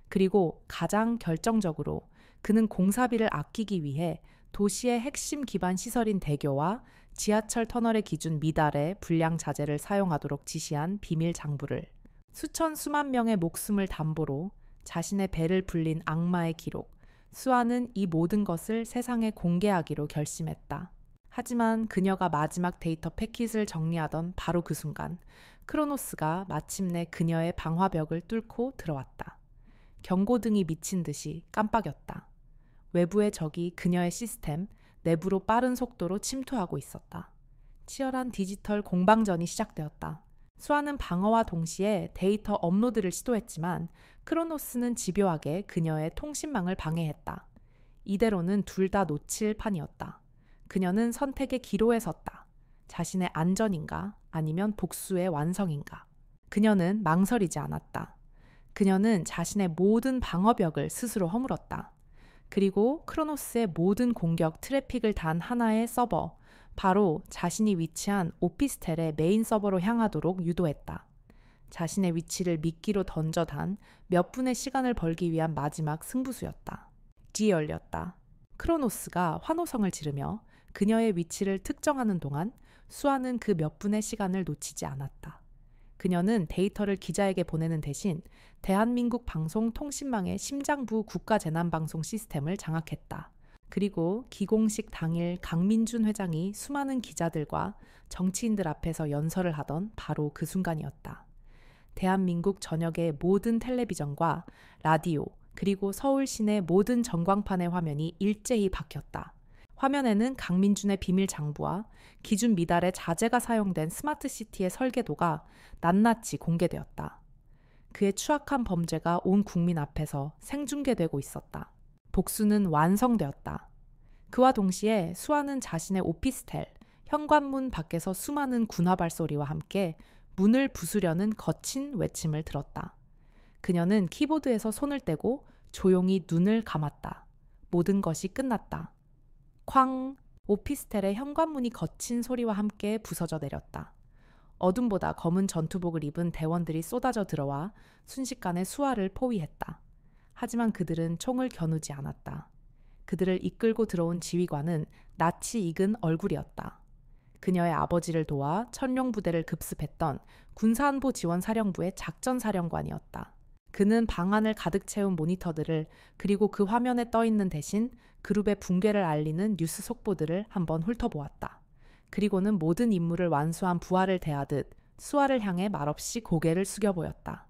그리고 가장 결정적으로 그는 공사비를 아끼기 위해 도시의 핵심 기반 시설인 대교와 지하철 터널의 기준 미달의 불량 자재를 사용하도록 지시한 비밀 장부를, 수천 수만 명의 목숨을 담보로 자신의 배를 불린 악마의 기록, 수아는 이 모든 것을 세상에 공개하기로 결심했다. 하지만 그녀가 마지막 데이터 패킷을 정리하던 바로 그 순간 크로노스가 마침내 그녀의 방화벽을 뚫고 들어왔다. 경고등이 미친 듯이 깜빡였다. 외부의 적이 그녀의 시스템 내부로 빠른 속도로 침투하고 있었다. 치열한 디지털 공방전이 시작되었다. 수아는 방어와 동시에 데이터 업로드를 시도했지만 크로노스는 집요하게 그녀의 통신망을 방해했다. 이대로는 둘 다 놓칠 판이었다. 그녀는 선택의 기로에 섰다. 자신의 안전인가 아니면 복수의 완성인가. 그녀는 망설이지 않았다. 그녀는 자신의 모든 방어벽을 스스로 허물었다. 그리고 크로노스의 모든 공격 트래픽을 단 하나의 서버, 바로 자신이 위치한 오피스텔의 메인 서버로 향하도록 유도했다. 자신의 위치를 미끼로 던져단 몇 분의 시간을 벌기 위한 마지막 승부수였다. 뒤에 열렸다. 크로노스가 환호성을 지르며 그녀의 위치를 특정하는 동안 수아는 그 몇 분의 시간을 놓치지 않았다. 그녀는 데이터를 기자에게 보내는 대신 대한민국 방송통신망의 심장부 국가재난방송 시스템을 장악했다. 그리고 기공식 당일 강민준 회장이 수많은 기자들과 정치인들 앞에서 연설을 하던 바로 그 순간이었다. 대한민국 전역의 모든 텔레비전과 라디오, 그리고 서울 시내 모든 전광판의 화면이 일제히 바뀌었다. 화면에는 강민준의 비밀 장부와 기준 미달의 자재가 사용된 스마트시티의 설계도가 낱낱이 공개되었다. 그의 추악한 범죄가 온 국민 앞에서 생중계되고 있었다. 복수는 완성되었다. 그와 동시에 수아는 자신의 오피스텔, 현관문 밖에서 수많은 군화 발소리와 함께 문을 부수려는 거친 외침을 들었다. 그녀는 키보드에서 손을 떼고 조용히 눈을 감았다. 모든 것이 끝났다. 쾅! 오피스텔의 현관문이 거친 소리와 함께 부서져 내렸다. 어둠보다 검은 전투복을 입은 대원들이 쏟아져 들어와 순식간에 수아를 포위했다. 하지만 그들은 총을 겨누지 않았다. 그들을 이끌고 들어온 지휘관은 낯이 익은 얼굴이었다. 그녀의 아버지를 도와 천룡부대를 급습했던 군사안보지원사령부의 작전사령관이었다. 그는 방안을 가득 채운 모니터들을 그리고 그 화면에 떠있는 대신 그룹의 붕괴를 알리는 뉴스 속보들을 한번 훑어보았다. 그리고는 모든 임무를 완수한 부하를 대하듯 수아를 향해 말없이 고개를 숙여 보였다.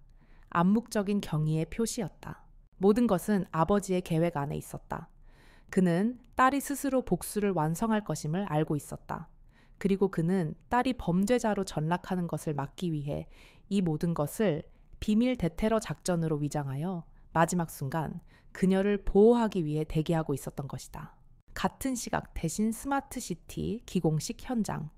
암묵적인 경의의 표시였다. 모든 것은 아버지의 계획 안에 있었다. 그는 딸이 스스로 복수를 완성할 것임을 알고 있었다. 그리고 그는 딸이 범죄자로 전락하는 것을 막기 위해 이 모든 것을 비밀 대테러 작전으로 위장하여 마지막 순간 그녀를 보호하기 위해 대기하고 있었던 것이다. 같은 시각 대신 스마트시티 기공식 현장.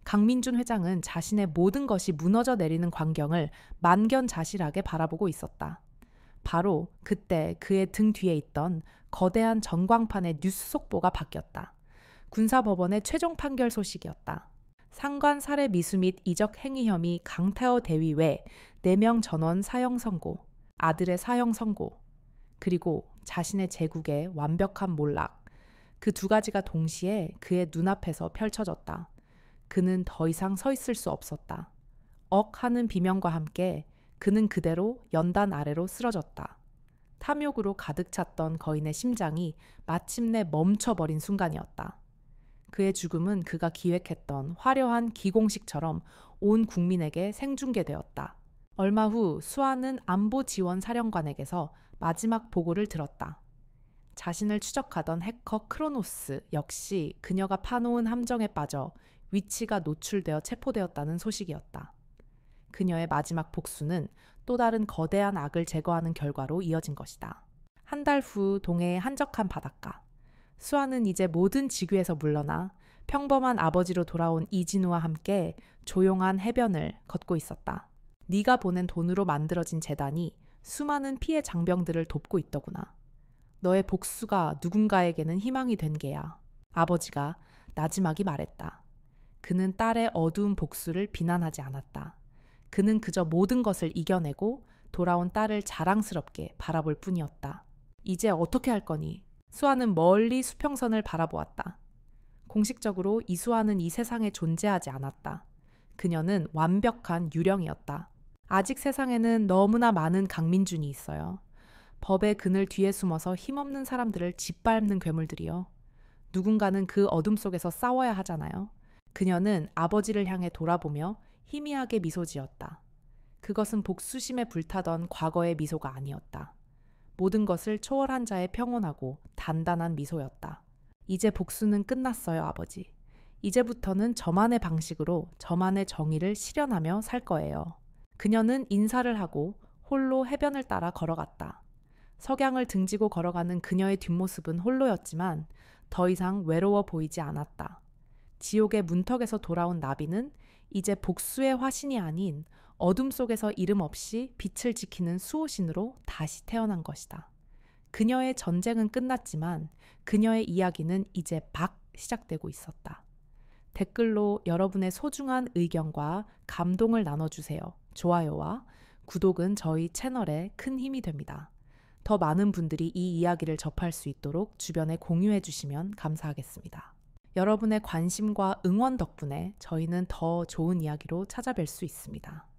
강민준 회장은 자신의 모든 것이 무너져 내리는 광경을 만견자실하게 바라보고 있었다. 바로 그때 그의 등 뒤에 있던 거대한 전광판의 뉴스 속보가 바뀌었다. 군사법원의 최종 판결 소식이었다. 상관 살해 미수 및 이적 행위 혐의 강태호 대위 외 4명 전원 사형 선고, 아들의 사형 선고, 그리고 자신의 제국의 완벽한 몰락. 그 두 가지가 동시에 그의 눈앞에서 펼쳐졌다. 그는 더 이상 서 있을 수 없었다. 억 하는 비명과 함께 그는 그대로 연단 아래로 쓰러졌다. 탐욕으로 가득 찼던 거인의 심장이 마침내 멈춰버린 순간이었다. 그의 죽음은 그가 기획했던 화려한 기공식처럼 온 국민에게 생중계되었다. 얼마 후 수아는 안보지원사령관에게서 마지막 보고를 들었다. 자신을 추적하던 해커 크로노스 역시 그녀가 파놓은 함정에 빠져 위치가 노출되어 체포되었다는 소식이었다. 그녀의 마지막 복수는 또 다른 거대한 악을 제거하는 결과로 이어진 것이다. 한 달 후 동해의 한적한 바닷가. 수아는 이제 모든 지구에서 물러나 평범한 아버지로 돌아온 이진우와 함께 조용한 해변을 걷고 있었다. 네가 보낸 돈으로 만들어진 재단이 수많은 피해 장병들을 돕고 있더구나. 너의 복수가 누군가에게는 희망이 된 게야. 아버지가 나지막이 말했다. 그는 딸의 어두운 복수를 비난하지 않았다. 그는 그저 모든 것을 이겨내고 돌아온 딸을 자랑스럽게 바라볼 뿐이었다. 이제 어떻게 할 거니? 수아는 멀리 수평선을 바라보았다. 공식적으로 이수아는 이 세상에 존재하지 않았다. 그녀는 완벽한 유령이었다. 아직 세상에는 너무나 많은 강민준이 있어요. 법의 그늘 뒤에 숨어서 힘없는 사람들을 짓밟는 괴물들이요. 누군가는 그 어둠 속에서 싸워야 하잖아요. 그녀는 아버지를 향해 돌아보며 희미하게 미소 지었다. 그것은 복수심에 불타던 과거의 미소가 아니었다. 모든 것을 초월한 자의 평온하고 단단한 미소였다. 이제 복수는 끝났어요, 아버지. 이제부터는 저만의 방식으로 저만의 정의를 실현하며 살 거예요. 그녀는 인사를 하고 홀로 해변을 따라 걸어갔다. 석양을 등지고 걸어가는 그녀의 뒷모습은 홀로였지만 더 이상 외로워 보이지 않았다. 지옥의 문턱에서 돌아온 나비는 이제 복수의 화신이 아닌 어둠 속에서 이름 없이 빛을 지키는 수호신으로 다시 태어난 것이다. 그녀의 전쟁은 끝났지만 그녀의 이야기는 이제 막 시작되고 있었다. 댓글로 여러분의 소중한 의견과 감동을 나눠주세요. 좋아요와 구독은 저희 채널에 큰 힘이 됩니다. 더 많은 분들이 이 이야기를 접할 수 있도록 주변에 공유해 주시면 감사하겠습니다. 여러분의 관심과 응원 덕분에 저희는 더 좋은 이야기로 찾아뵐 수 있습니다.